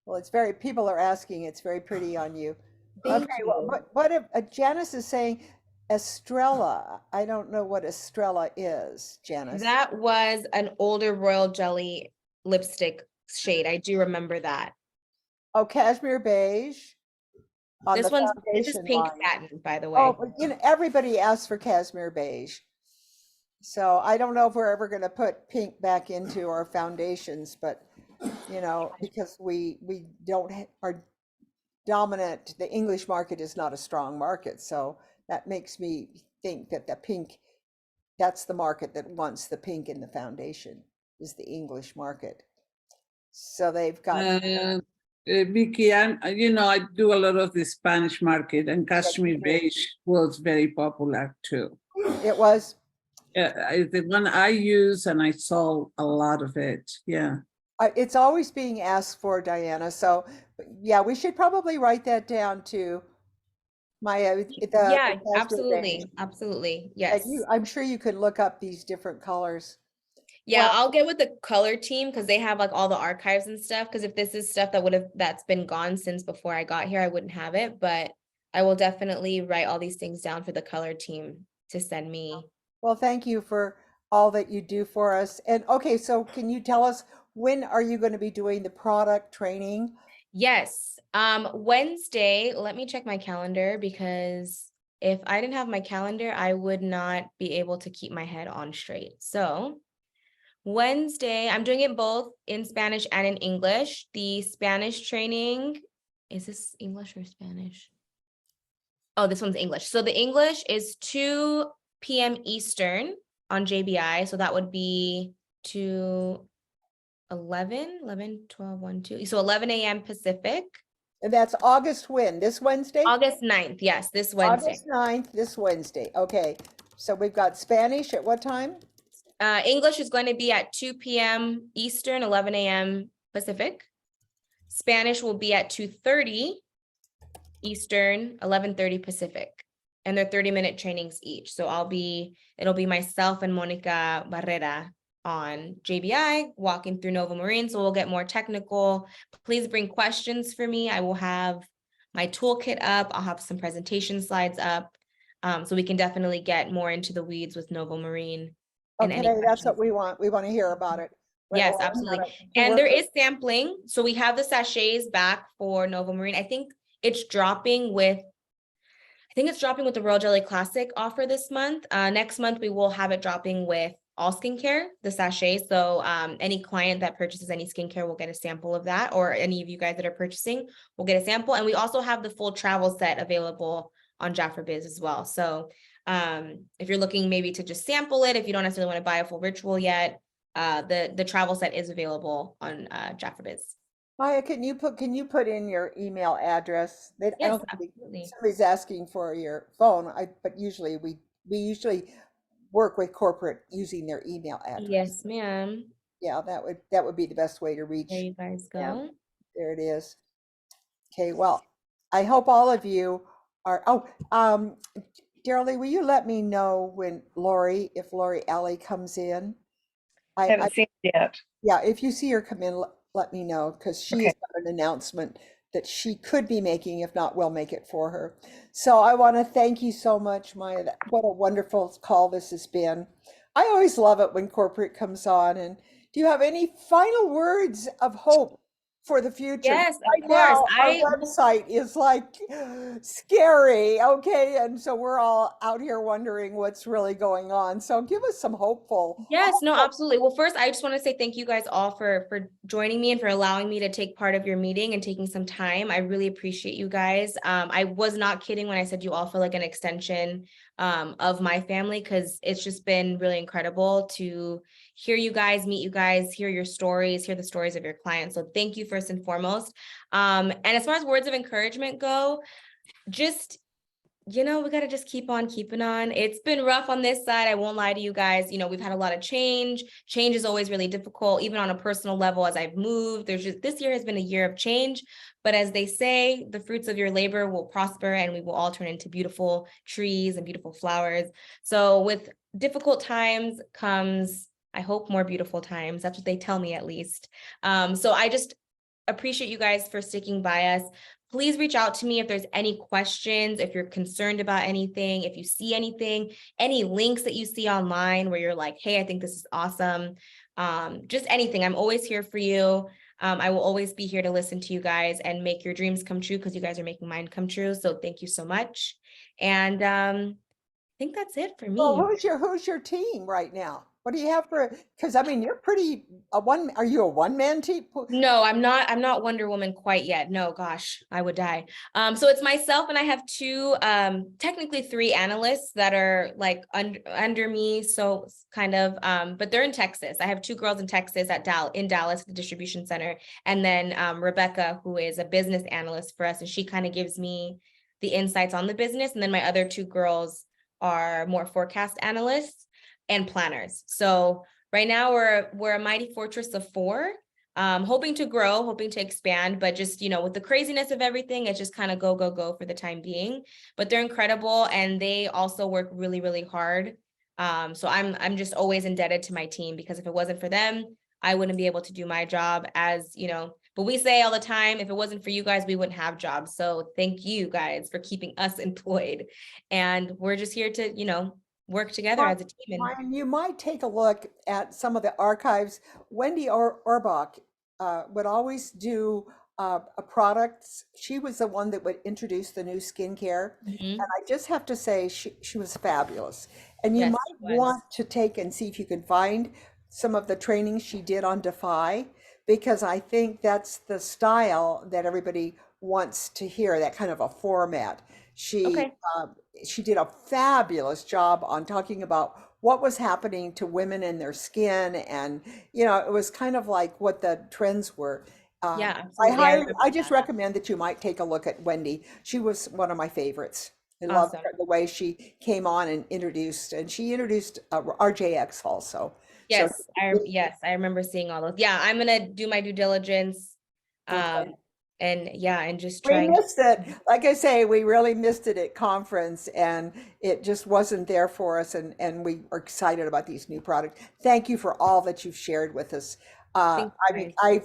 Well, people are asking, it's very pretty on you. Thank Okay, you. well, what if Janice is saying Estrella? I don't know what Estrella is, Janice. That was an older royal jelly lipstick shade. I do remember that. Oh, cashmere beige. On This the is foundation pink line. satin, by the way. Oh, but everybody asks for cashmere beige. So I don't know if we're ever going to put pink back into our foundations, but because we don't are dominant, the English market is not a strong market. So that makes me think that the pink that's the market that wants the pink in the foundation, is the English market. So they've got, Vicky, I do a lot of the Spanish market, and Kashmir beige was very popular too. it was, The one I use, and I sold a lot of it. Yeah. it's always being asked for, Diana. So yeah, we should probably write that down too. Maya, Yeah, Kashmir beige. absolutely, absolutely, yes. I'm sure you could look up these different colors. Yeah, Well- I'll get with the color team because they have like all the archives and stuff. Because if this is stuff that's been gone since before I got here, I wouldn't have it. But I will definitely write all these things down for the color team to send me. Well, thank you for all that you do for us. And okay, so can you tell us, when are you going to be doing the product training? Yes, Wednesday, let me check my calendar because if I didn't have my calendar, I would not be able to keep my head on straight. So Wednesday, I'm doing it both in Spanish and in English. The Spanish training, is this English or Spanish? Oh, this one's English. So the English is 2 p.m. Eastern on JBI. So that would be to 11, 12, 1, 2. So 11 a.m. Pacific. And that's August when? This Wednesday? August 9th. Yes, this Wednesday. August 9th, this Wednesday. Okay. So we've got Spanish at what time? English is going to be at 2 p.m. Eastern, 11 a.m. Pacific. Spanish will be at 2:30 Eastern, 11:30 Pacific. And they're 30-minute trainings each. So it'll be myself and Monica Barrera on JBI walking through Nova Marine. So we'll get more technical. Please bring questions for me. I will have my toolkit up. I'll have some presentation slides up. So we can definitely get more into the weeds with Nova Marine. And any Okay, that's what questions. we want. We want to hear about it. Yes, Well, absolutely. to And work there with- is sampling. So we have the sachets back for Nova Marine. I think it's dropping with the Royal Jelly Classic offer this month. Next month, we will have it dropping with all skincare, the sachet. So any client that purchases any skincare will get a sample of that, or any of you guys that are purchasing will get a sample. And we also have the full travel set available on Jafra Biz as well. So if you're looking maybe to just sample it, if you don't necessarily want to buy a full ritual yet, the travel set is available on Jafra Biz. Maya, can you put in your email address? I Yes, don't think absolutely. somebody's asking for your phone. But usually we usually work with corporate using their email address. Yes, ma'am. Yeah, that would be the best way to reach. There you guys go. Yeah. There it is. Okay, well, I hope all of you are, Darrell, will you let me know when if Lori Alley comes in? I haven't seen it yet. Yeah, if you see her come in, let me know, because she has Okay. got an announcement that she could be making. If not, we'll make it for her. So I want to thank you so much, Maya. What a wonderful call this has been. I always love it when corporate comes on. And do you have any final words of hope for the future? Yes, of Right now, course. our website is like scary, okay? And so we're all out here wondering what's really going on. So give us some hopeful. Yes, no, absolutely. Well, first, I just want to say thank you guys all for joining me and for allowing me to take part of your meeting and taking some time. I really appreciate you guys. I was not kidding when I said you all feel like an extension of my family, because it's just been really incredible to hear you guys, meet you guys, hear your stories, hear the stories of your clients. So thank you first and foremost. And as far as words of encouragement go, just, we got to just keep on keeping on. It's been rough on this side. I won't lie to you guys. We've had a lot of change. Change is always really difficult, even on a personal level. As I've moved, this year has been a year of change, but as they say, the fruits of your labor will prosper and we will all turn into beautiful trees and beautiful flowers. So with difficult times comes, I hope, more beautiful times. That's what they tell me, at least. So I just appreciate you guys for sticking by us. Please reach out to me if there's any questions, if you're concerned about anything, if you see anything, any links that you see online where you're like, hey, I think this is awesome. Just anything. I'm always here for you. I will always be here to listen to you guys and make your dreams come true, because you guys are making mine come true. So thank you so much. And think that's it for Well, me. who's your team right now? What do you have for, because I mean, you're pretty, are you a one-man team? No, I'm not Wonder Woman quite yet. No, gosh, I would die. So it's myself and I have two, technically three analysts that are like under me. So kind of, but they're in Texas. I have two girls in Texas in Dallas, the distribution center. And then Rebecca, who is a business analyst for us, and she kind of gives me the insights on the business. And then my other two girls are more forecast analysts and planners. So right now we're a mighty fortress of four, hoping to grow, hoping to expand, but just, with the craziness of everything, it's just kind of go for the time being. But they're incredible and they also work really, really hard. So I'm just always indebted to my team, because if it wasn't for them, I wouldn't be able to do my job but we say all the time, if it wasn't for you guys, we wouldn't have jobs. So thank you guys for keeping us employed. And we're just here to, work together as a team. Ryan, you might take a look at some of the archives. Wendy Orbach would always do a products. She was the one that would introduce the new skincare. Mhm. And I just have to say, she was fabulous. And you Yes, might she was. want to take and see if you can find some of the trainings she did on Defy, because I think that's the style that everybody wants to hear, that kind of a format. Okay. She did a fabulous job on talking about what was happening to women and their skin, and it was kind of like what the trends were. Yeah, absolutely. I remember I just that. recommend that you might take a look at Wendy. She was one of my favorites. I loved Awesome. the way she came on and she introduced RJX also. So Yes, I remember seeing all those. Yeah, I'm gonna do my due diligence. okay. And just We try and missed it. Like I say, we really missed it at conference, and it just wasn't there for us. And we are excited about these new products. Thank you for all that you've shared with us. think I mean, I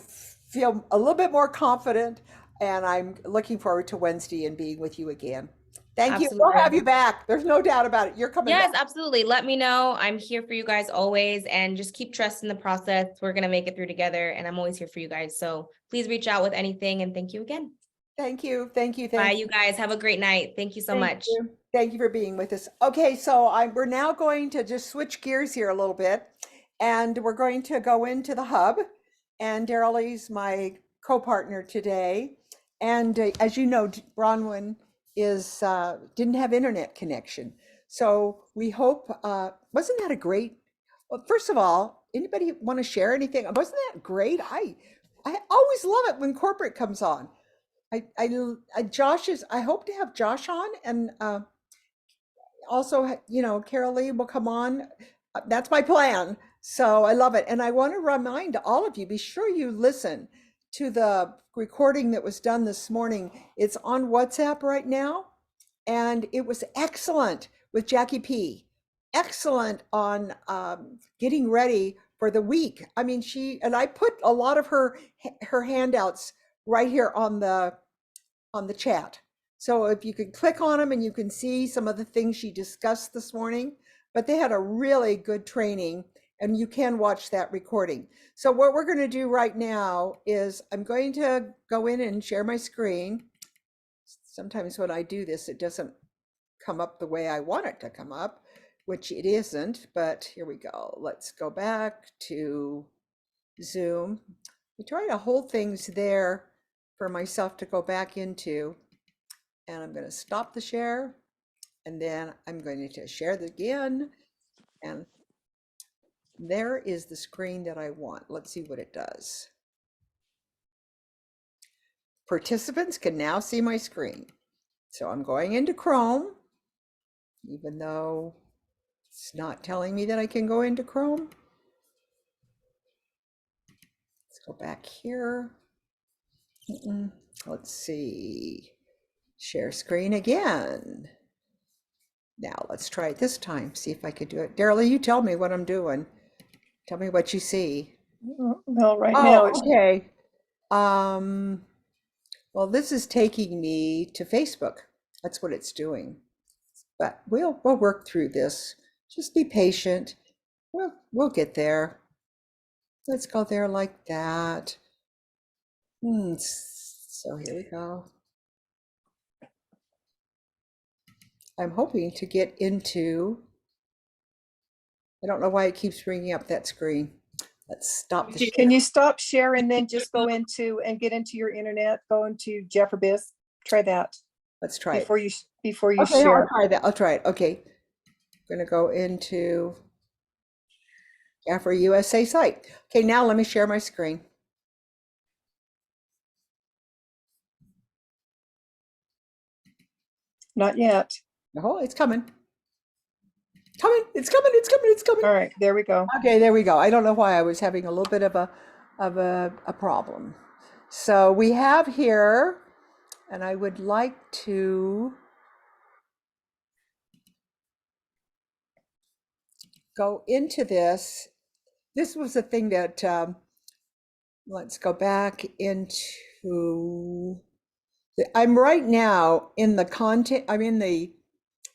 feel a little bit more confident, and I'm looking forward to Wednesday and being with you again. Thank you. We'll have absolutely. you back. There's no doubt about it. You're coming Yes, back. absolutely. Let me know. I'm here for you guys always, and just keep trusting the process. We're gonna make it through together, and I'm always here for you guys. So please reach out with anything, and thank you again. Thank you. Thank you. Bye, Thank you. you guys. Have a great night. Thank you so Thank much. you. Thank you for being with us. Okay, so we're now going to just switch gears here a little bit, and we're going to go into the hub. And Daryl's my co-partner today. And as you know, Bronwyn didn't have internet connection. So we hope, wasn't that a great, well, first of all, anybody want to share anything? Wasn't that great? I always love it when corporate comes on. I hope to have Josh on, and also, Carol Lee will come on. That's my plan. So I love it. And I want to remind all of you, be sure you listen to the recording that was done this morning. It's on WhatsApp right now. And it was excellent with Jackie P. Excellent on getting ready for the week. I mean, I put a lot of her handouts right here on the chat. So if you could click on them and you can see some of the things she discussed this morning, but they had a really good training and you can watch that recording. So what we're going to do right now is I'm going to go in and share my screen. Sometimes when I do this, it doesn't come up the way I want it to come up, which it isn't, but here we go. Let's go back to Zoom. We try to hold things there for myself to go back into, and I'm going to stop the share, and then I'm going to share it again, and there is the screen that I want. Let's see what it does. Participants can now see my screen. So I'm going into Chrome, even though it's not telling me that I can go into Chrome. Let's go back here. Let's see. Share screen again. Now let's try it this time. See if I could do it. Daryl, you tell me what I'm doing. Tell me what you see. Well, right now it's Okay. Well, this is taking me to Facebook. That's what it's doing. But we'll work through this. Just be patient. We'll get there. Let's go there like that. So here we go. I'm hoping to get into, I don't know why it keeps bringing up that screen. Let's stop the Can you stop share and then just go into and get into your internet, go into Jafra Biz? Try that Let's try it. before you Okay, I'll share. try that. I'll try it. Okay. I'm gonna go into Jafra USA site. Okay, now let me share my screen. Not yet. Oh, it's coming. Coming, it's coming, it's coming, it's coming. All right, there we go. Okay, there we go. I don't know why I was having a little bit of a problem. So we have here, and I would like to go into this. This was the thing that, let's go back into, I'm right now in the content,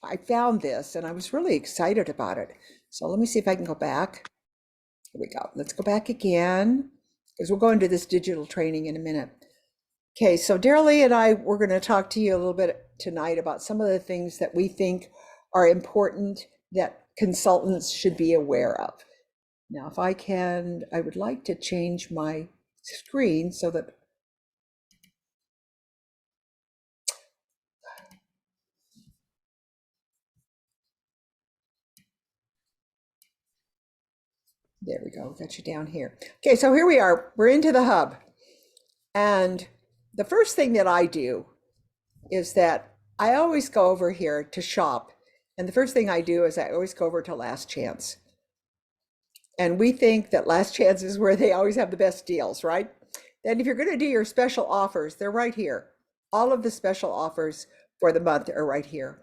I found this and I was really excited about it. So let me see if I can go back. Here we go. Let's go back again, because we'll go into this digital training in a minute. Okay, so Daryl Lee and I, we're going to talk to you a little bit tonight about some of the things that we think are important that consultants should be aware of. Now, if I can, I would like to change my screen so that there we go, got you down here. Okay, so here we are, we're into the hub. And the first thing that I do is that I always go over here to shop. And the first thing I do is I always go over to Last Chance. And we think that Last Chance is where they always have the best deals, right? Then if you're going to do your special offers, they're right here. All of the special offers for the month are right here.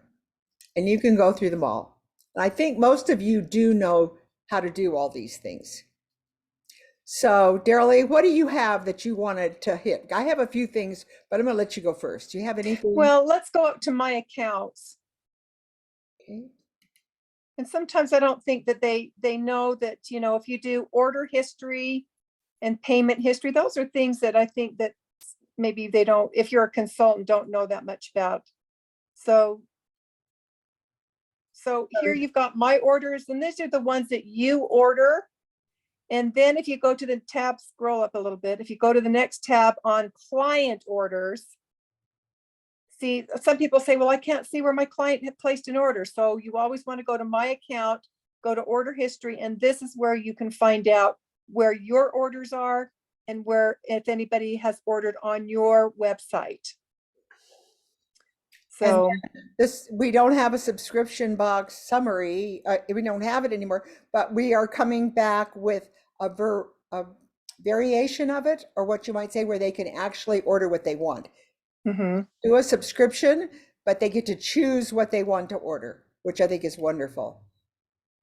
And you can go through them all. And I think most of you do know how to do all these things. So Daryl Lee, what do you have that you wanted to hit? I have a few things, but I'm going to let you go first. Do you have anything? Well, let's go up to my accounts. Okay. And sometimes I don't think that they know that, you know, if you do order history and payment history, those are things that I think that maybe they don't, if you're a consultant, don't know that much about. So here you've got my orders, and these are the ones that you order. And then if you go to the tab, scroll up a little bit. If you go to the next tab on client orders, see, some people say, well, I can't see where my client had placed an order. So you always want to go to my account, go to order history, and this is where you can find out where your orders are and where, if anybody has ordered on your website. So this, we don't have a subscription box summary. We don't have it anymore, but we are coming back with a variation of it, or what you might say, where they can actually order what they want. Do a subscription, but they get to choose what they want to order, which I think is wonderful.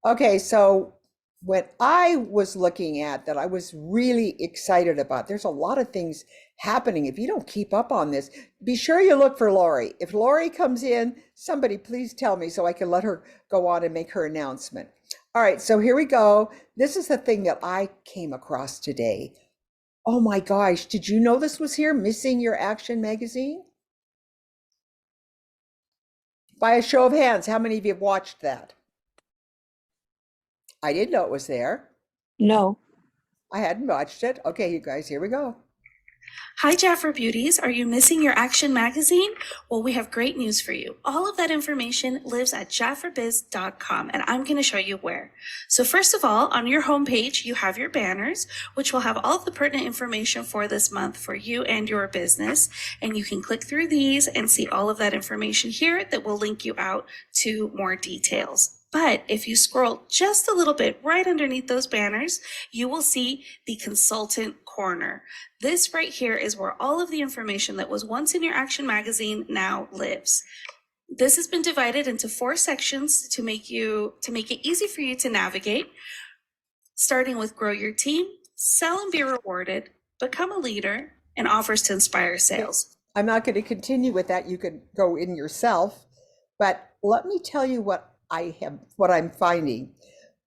Okay, so what I was looking at that I was really excited about, there's a lot of things happening. If you don't keep up on this, be sure you look for Lori. If Lori comes in, somebody please tell me so I can let her go on and make her announcement. All right, so here we go. This is the thing that I came across today. Oh my gosh, did you know this was here? Missing Your Action magazine? By a show of hands, how many of you have watched that? I didn't know it was there. No. I hadn't watched it. Okay, you guys, here we go. Hi, Jafra Beauties. Are you missing your Action magazine? Well, we have great news for you. All of that information lives at jafrabiz.com, and I'm going to show you where. So first of all, on your homepage, you have your banners, which will have all of the pertinent information for this month for you and your business. And you can click through these and see all of that information here that will link you out to more details. But if you scroll just a little bit right underneath those banners, you will see the consultant corner. This right here is where all of the information that was once in your Action magazine now lives. This has been divided into 4 sections to make it easy for you to navigate, starting with grow your team, sell and be rewarded, become a leader, and offers to inspire sales. I'm not going to continue with that. You can go in yourself, but let me tell you what I'm finding.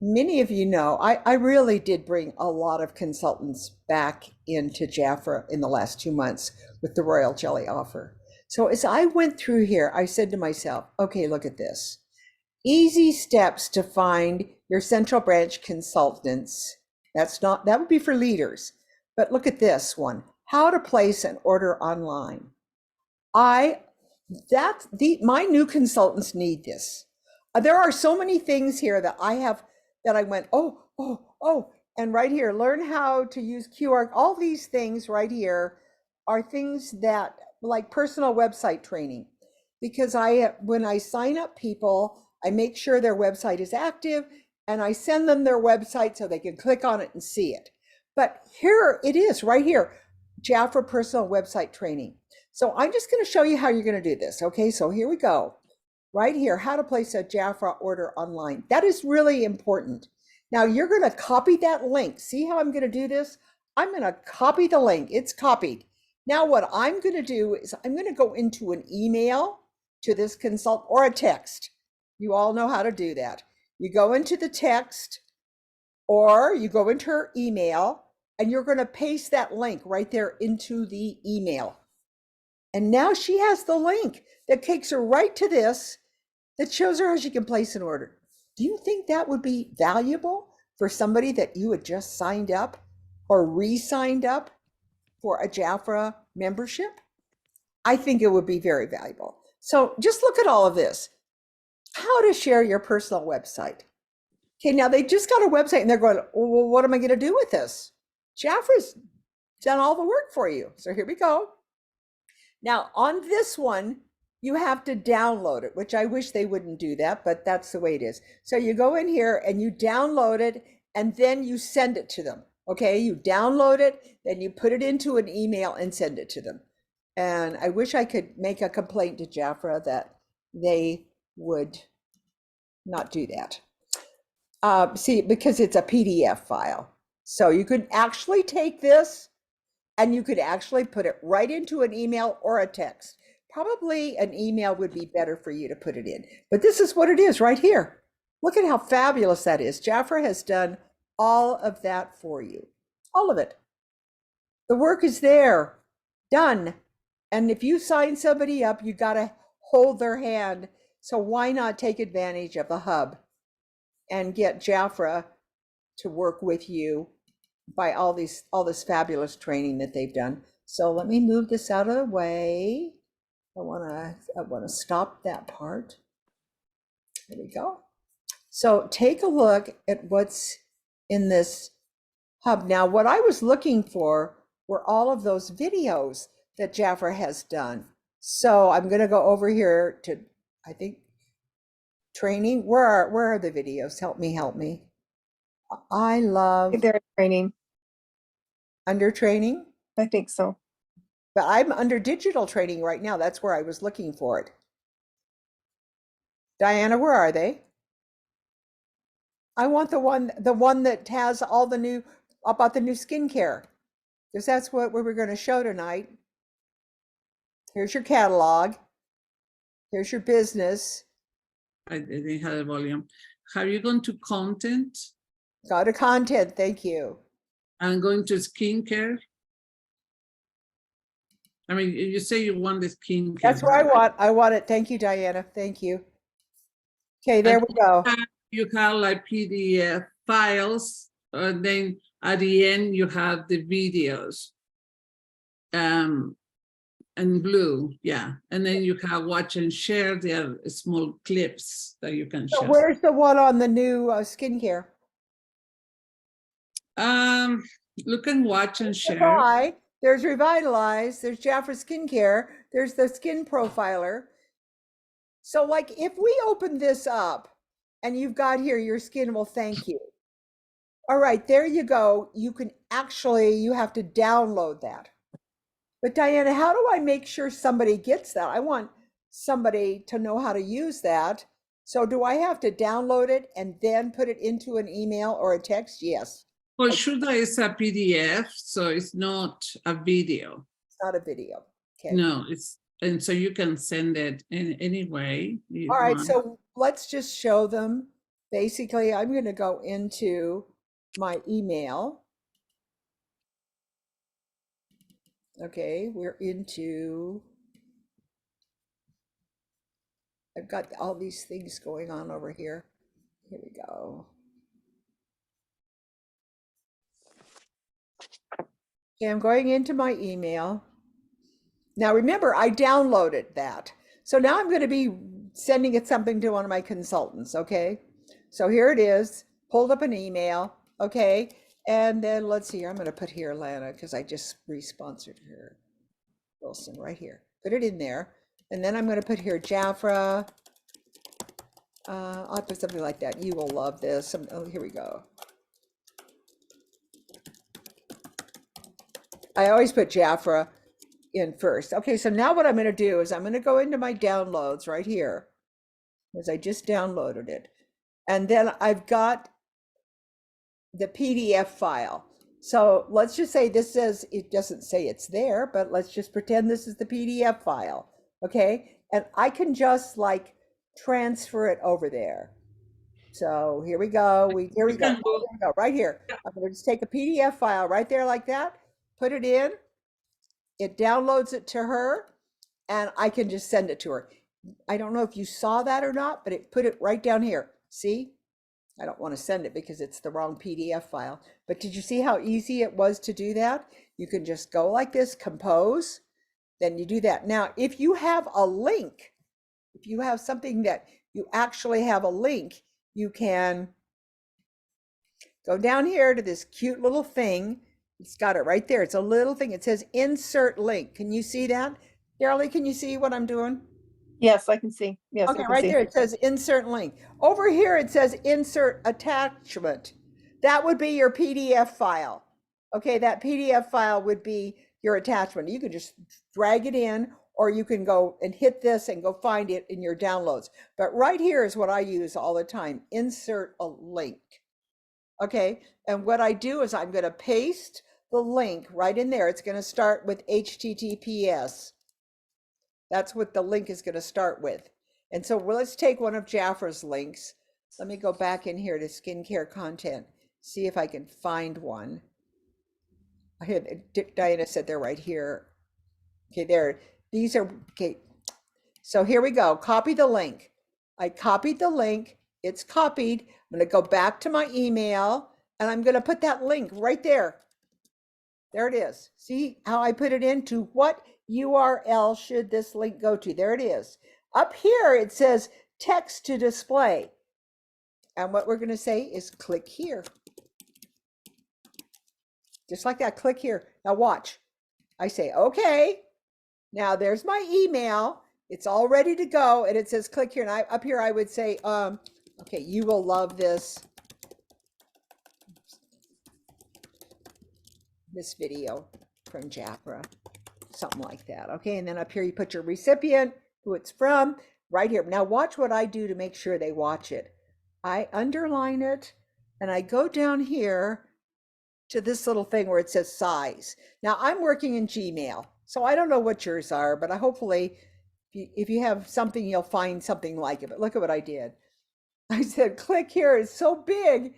Many of you know, I really did bring a lot of consultants back into Jafra in the last 2 months with the Royal Jelly offer. So as I went through here, I said to myself, okay, look at this. Easy steps to find your central branch consultants. That would be for leaders. But look at this one, how to place an order online. My new consultants need this. There are so many things here that I went, oh, and right here, learn how to use QR. All these things right here are things that, like personal website training, because when I sign up people, I make sure their website is active and I send them their website so they can click on it and see it. But here it is right here, Jafra personal website training. So I'm just going to show you how you're going to do this. Okay, so here we go. Right here, how to place a Jafra order online. That is really important. Now you're going to copy that link. See how I'm going to do this? I'm going to copy the link. It's copied. Now what I'm going to do is I'm going to go into an email to this consult or a text. You all know how to do that. You go into the text or you go into her email and you're going to paste that link right there into the email. And now she has the link that takes her right to this, that shows her how she can place an order. Do you think that would be valuable for somebody that you had just signed up or re-signed up for a Jafra membership? I think it would be very valuable. So just look at all of this. How to share your personal website. Okay, now they just got a website and they're going, well, what am I going to do with this? Jafra's done all the work for you. So here we go. Now on this one, you have to download it, which I wish they wouldn't do that, but that's the way it is. So you go in here and you download it and then you send it to them. Okay, you download it, then you put it into an email and send it to them. And I wish I could make a complaint to Jafra that they would not do that. See, because it's a PDF file. So you could actually take this and you could actually put it right into an email or a text. Probably an email would be better for you to put it in, but this is what it is right here. Look at how fabulous that is. Jafra has done all of that for you, all of it. The work is there, done. And if you sign somebody up, you got to hold their hand. So why not take advantage of the hub and get Jafra to work with you by all this fabulous training that they've done. So let me move this out of the way. I want to stop that part. There we go. So take a look at what's in this hub. Now, what I was looking for were all of those videos that Jafra has done. So I'm going to go over here to, I think, training. Where are the videos? Help me. I love They're training. under training, I think so. but I'm under digital training right now. That's where I was looking for it. Diana, where are they? I want the one that has all the new about the new skincare, because that's what we were going to show tonight. Here's your catalog. Here's your business. I didn't have the volume. Have you gone to content Go to content. Thank you. and going to skincare? I mean, you say you want the skincare. That's what I want. I want it. Thank you, Diana. Thank you. Okay, there we go. You have like PDF files, and then at the end you have the videos. And blue, yeah. And then you have watch and share. There are small clips that you can So share. where's the one on the new skincare? Look and watch and share. Hi, there's Revitalize, there's Jafra Skincare, there's the Skin Profiler. So like if we open this up and you've got here, your skin will thank you. All right, there you go. You can actually, you have to download that. But Diana, how do I make sure somebody gets that? I want somebody to know how to use that. So do I have to download it and then put it into an email or a text? Yes. For sure that is a PDF, so it's not a video. It's not a video. Okay. No, and so you can send it in any way you All right, want. so let's just show them. Basically, I'm going to go into my email. Okay, we're into I've got all these things going on over here. Here we go. Okay, I'm going into my email. Now remember, I downloaded that. So now I'm going to be sending it something to one of my consultants, okay? So here it is, pulled up an email, okay? And then let's see here, I'm going to put here Lana because I just re-sponsored her. Wilson right here. Put it in there. And then I'm going to put here Jafra. I'll put something like that. You will love this. Oh, here we go. I always put Jafra in first. Okay, so now what I'm going to do is I'm going to go into my downloads right here, because I just downloaded it. And then I've got the PDF file. So let's just say this says, it doesn't say it's there, but let's just pretend this is the PDF file, okay? And I can just like transfer it over there. So here we go, here we go, right here. I'm gonna just take a PDF file right there like that, put it in, it downloads it to her, and I can just send it to her. I don't know if you saw that or not, but it put it right down here, see? I don't want to send it because it's the wrong PDF file. But did you see how easy it was to do that? You can just go like this, compose, then you do that. Now, if you have a link, if you have something that you actually have a link, you can go down here to this cute little thing. It's got it right there. It's a little thing. It says insert link. Can you see that? Darlie, can you see what I'm doing? Yes, I can see. Yes, Okay, I can right see. there, it says insert link. Over here, it says insert attachment. That would be your PDF file. Okay, that PDF file would be your attachment. You can just drag it in, or you can go and hit this and go find it in your downloads. But right here is what I use all the time, insert a link. Okay, and what I do is I'm going to paste the link right in there. It's going to start with HTTPS. That's what the link is going to start with. And so let's take one of Jafra's links. Let me go back in here to skincare content, see if I can find one. Here, Diana said they're right here. Okay, there. These are, okay. So here we go. Copy the link. I copied the link. It's copied. I'm going to go back to my email and I'm going to put that link right there. There it is. See how I put it into what URL should this link go to? There it is. Up here, it says text to display. And what we're going to say is click here. Just like that, click here. Now watch. I say, okay. Now there's my email. It's all ready to go. And it says click here. And up here, I would say, okay, you will love this video from Jafra, something like that. Okay, and then up here you put your recipient, who it's from, right here. Now watch what I do to make sure they watch it. I underline it and I go down here to this little thing where it says size. Now I'm working in Gmail, so I don't know what yours are, but hopefully if you have something, you'll find something like it. But look at what I did. I said, click here. It's so big.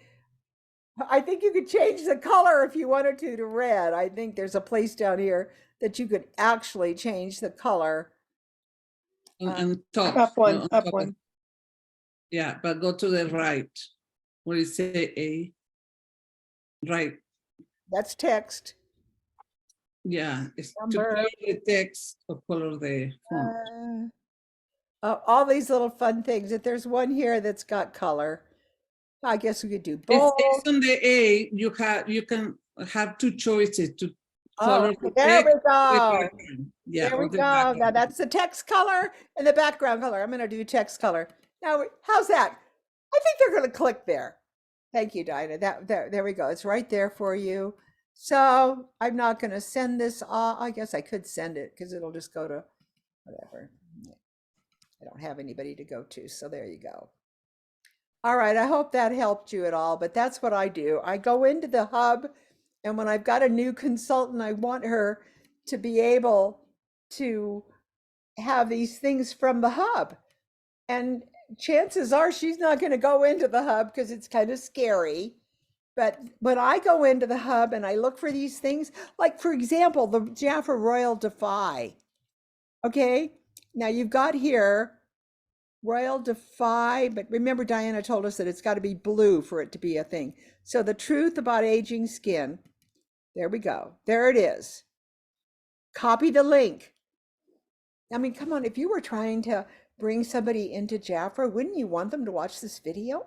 I think you could change the color if you wanted to red. I think there's a place down here that you could actually change the color. On top. Up one, on up top one. Yeah, but go to the right. Where it say A. Right. That's text. Yeah, it's to Number. color the text or color the font. All these little fun things. If there's one here that's got color, I guess we could do It's both. on the A. You can have two choices to color the There we text. go. Yeah, There we or the go. Now background. that's the text color and the background color. I'm going to do text color. Now, how's that? I think they're going to click there. Thank you, Dinah. There we go. It's right there for you. So I'm not going to send this off. I guess I could send it because it'll just go to whatever. I don't have anybody to go to. So there you go. All right. I hope that helped you at all, but that's what I do. I go into the hub, and when I've got a new consultant, I want her to be able to have these things from the hub. And chances are she's not going to go into the hub because it's kind of scary. But when I go into the hub and I look for these things, like for example, the Jafra Royal Defy. Okay, now you've got here Royal Defy, but remember Diana told us that it's got to be blue for it to be a thing. So the truth about aging skin, there we go. There it is. Copy the link. I mean, come on, if you were trying to bring somebody into Jafra, wouldn't you want them to watch this video?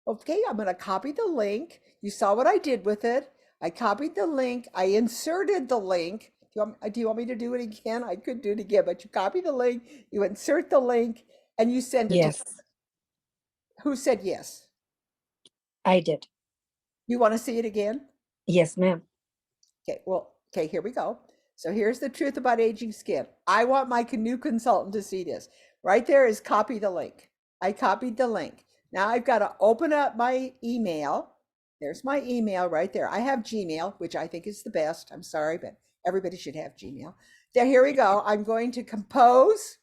Okay, I'm going to copy the link. You saw what I did with it. I copied the link. I inserted the link. Do you want me to do it again? I could do it again, but you copy the link, you insert the link, and you send it Yes, to who said yes? I did. You want to see it again? Yes, ma'am. Okay, well, okay, here we go. So here's the truth about aging skin. I want my new consultant to see this. Right there is copy the link. I copied the link. Now I've got to open up my email. There's my email right there. I have Gmail, which I think is the best. I'm sorry, but everybody should have Gmail. There, here we go. I'm going to compose.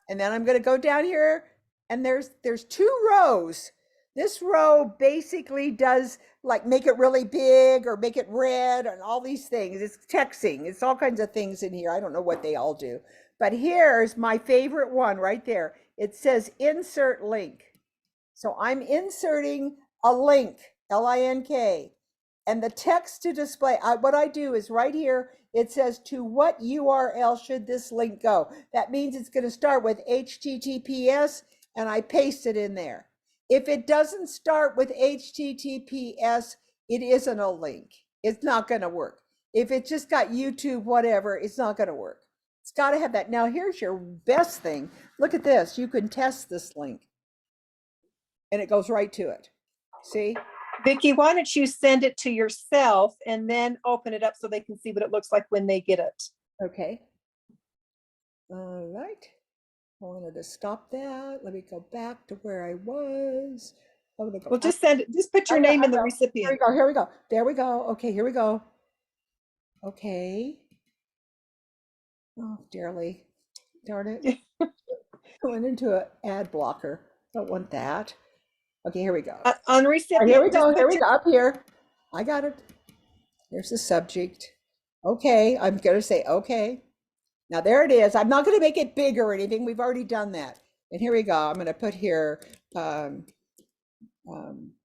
And then I'm going to go down here and there's 2 rows. This row basically does like make it really big or make it red and all these things. It's texting. It's all kinds of things in here. I don't know what they all do. But here's my favorite one right there. It says insert link. So I'm inserting a link, L-I-N-K. And the text to display, what I do is right here, it says to what URL should this link go? That means it's going to start with HTTPS and I paste it in there. If it doesn't start with HTTPS, it isn't a link. It's not going to work. If it just got YouTube, whatever, it's not going to work. It's got to have that. Now, here's your best thing. Look at this. You can test this link. And it goes right to it. See? Vicki, why don't you send it to yourself and then open it up so they can see what it looks like when they get it? Okay. All right. I wanted to stop that. Let me go back to where I was. I'm gonna go Well, just send it. Just put your name in the Here we recipient. go. Here we go. There we go. Okay, here we go. Okay. Oh, dearly. Darn it. Going into an ad blocker. Don't want that. Okay, here we go. On All right, recipient. here we just go. put Here we your- go. Up here. I got it. Here's the subject. Okay, I'm going to say okay. Now there it is. I'm not going to make it big or anything. We've already done that. And here we go. I'm going to put here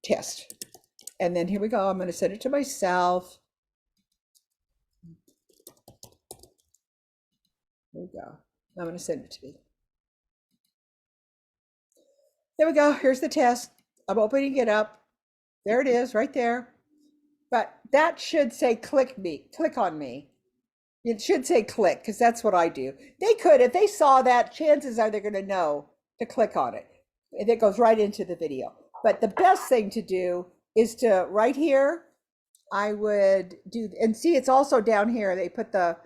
test. And then here we go. I'm going to send it to myself. There we go. I'm going to send it to me. There we go. Here's the test. I'm opening it up. There it is right there. But that should say click on me. It should say click because that's what I do. They could, if they saw that, chances are they're going to know to click on it. And it goes right into the video. But the best thing to do is to right here, I would do, and see, it's also down here. They put the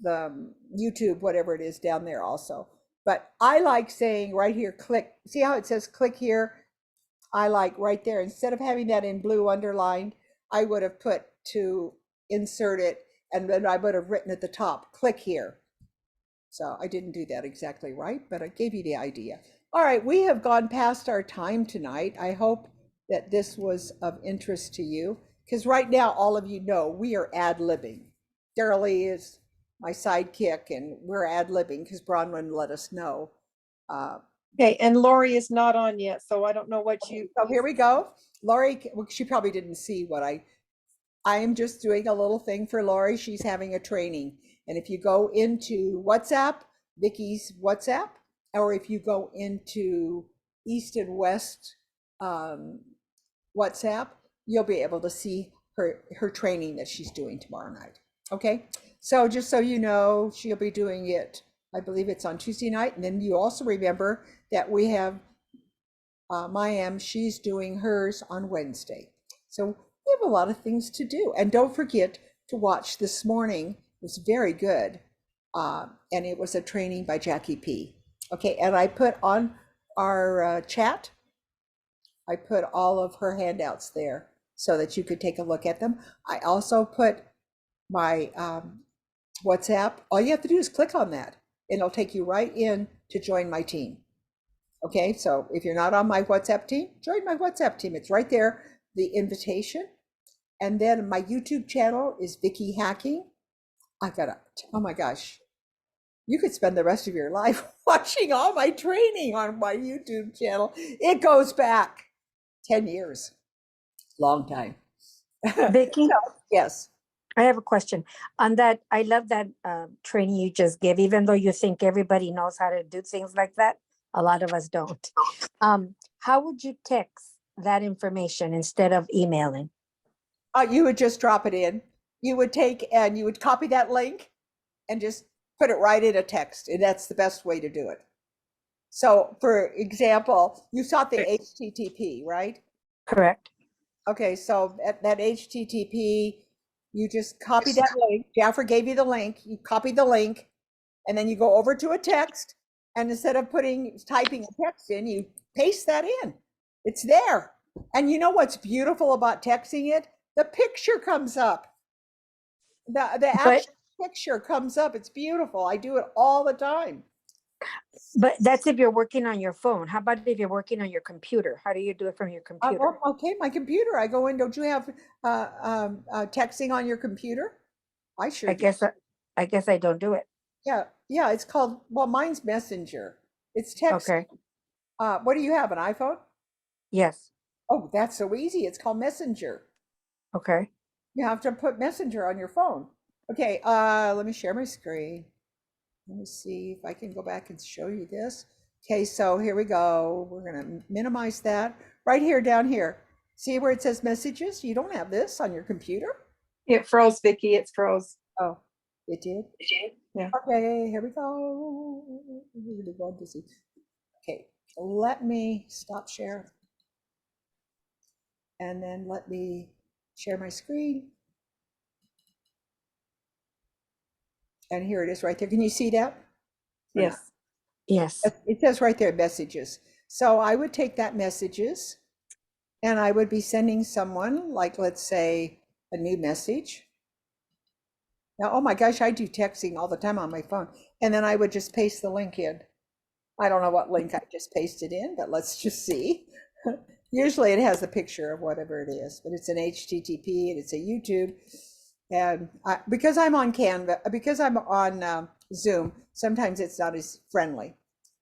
YouTube, whatever it is down there also. But I like saying right here, click. See how it says click here? I like right there, instead of having that in blue underlined, I would have put to insert it, and then I would have written at the top, click here. So I didn't do that exactly right, but I gave you the idea. All right, we have gone past our time tonight. I hope that this was of interest to you, because right now, all of you know, we are ad-libbing. Darrell is my sidekick, and we're ad-libbing because Bronwyn let us know. Okay, and Lori is not on yet, so I don't know what you. So here we go. Lori, well, she probably didn't see what I am just doing a little thing for Lori. She's having a training. And if you go into WhatsApp, Vicky's WhatsApp, or if you go into East and West WhatsApp, you'll be able to see her training that she's doing tomorrow night. Okay, so just so you know, she'll be doing it, I believe it's on Tuesday night. And then you also remember that we have Mayam, she's doing hers on Wednesday. So we have a lot of things to do. And don't forget to watch this morning. It was very good. And it was a training by Jackie P. Okay, and I put on our chat, I put all of her handouts there so that you could take a look at them. I also put my WhatsApp. All you have to do is click on that and it'll take you right in to join my team. Okay, so if you're not on my WhatsApp team, join my WhatsApp team. It's right there, the invitation. And then my YouTube channel is Vicky Hacking. I got oh my gosh, you could spend the rest of your life watching all my training on my YouTube channel. It goes back 10 years, long time. Vicky, Yes. I have a question on that. I love that training you just gave, even though you think everybody knows how to do things like that. A lot of us don't. How would you text that information instead of emailing? You would just drop it in. You would take and you would copy that link and just put it right in a text. And that's the best way to do it. So for example, you saw the HTTP, right? Correct. Okay, so at that HTTP, you just copy that link. Jafra gave you the link. You copy the link, and then you go over to a text. And instead of typing a text in, you paste that in. It's there. And you know what's beautiful about texting it? The picture comes up. The actual picture comes up. It's beautiful. I do it all the time. But that's if you're working on your phone. How about if you're working on your computer? How do you do it from your computer? Okay, my computer. I go in. Don't you have texting on your computer? I sure I do. guess I don't do it. Yeah. It's called. Well, mine's Messenger. It's text. Okay. What do you have? An iPhone? Yes. Oh, that's so easy. It's called Messenger. Okay. You have to put Messenger on your phone. Okay. Let me share my screen. Let me see if I can go back and show you this. Okay, so here we go. We're going to minimize that. Right here, down here. See where it says messages? You don't have this on your computer? It froze, Vicky. It's froze. Oh, it did? It did? Yeah. Okay, here we go. Okay, let me stop share. And then let me share my screen. And here it is right there. Can you see that? Yes. Yes. It says right there, messages. So I would take that messages and I would be sending someone, like, let's say, a new message. Now, oh my gosh, I do texting all the time on my phone. And then I would just paste the link in. I don't know what link I just pasted in, but let's just see. Usually it has a picture of whatever it is, but it's an HTTP and it's a YouTube. And because I'm on Canva, because I'm on Zoom, sometimes it's not as friendly.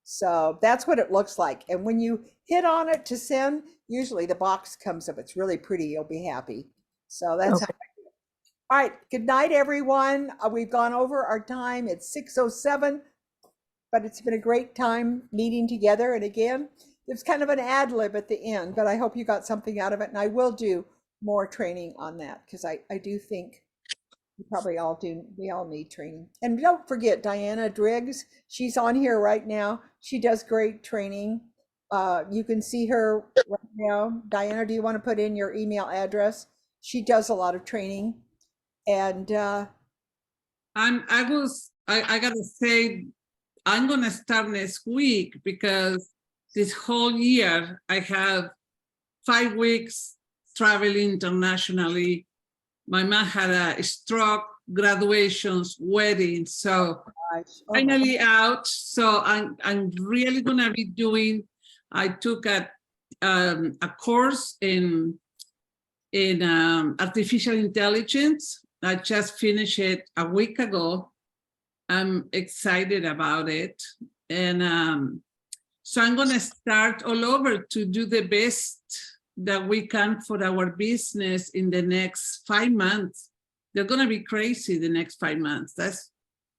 So that's what it looks like. And when you hit on it to send, usually the box comes up. It's really pretty. You'll be happy. So that's how I do it. All right. Good night, everyone. We've gone over our time. It's 6:07, but it's been a great time meeting together. And again, there's kind of an ad lib at the end, but I hope you got something out of it. And I will do more training on that because I do think you probably all do. We all need training. And don't forget Diana Driggs. She's on here right now. She does great training. You can see her right now. Diana, do you want to put in your email address? She does a lot of training. And I gotta say, I'm gonna start next week because this whole year I have 5 weeks traveling internationally. My mom had a stroke, graduations, weddings, so finally out. So I'm really gonna be doing. I took a course in artificial intelligence. I just finished it a week ago. I'm excited about it, and so I'm gonna start all over to do the best that we can for our business in the next 5 months. They're gonna be crazy the next 5 months.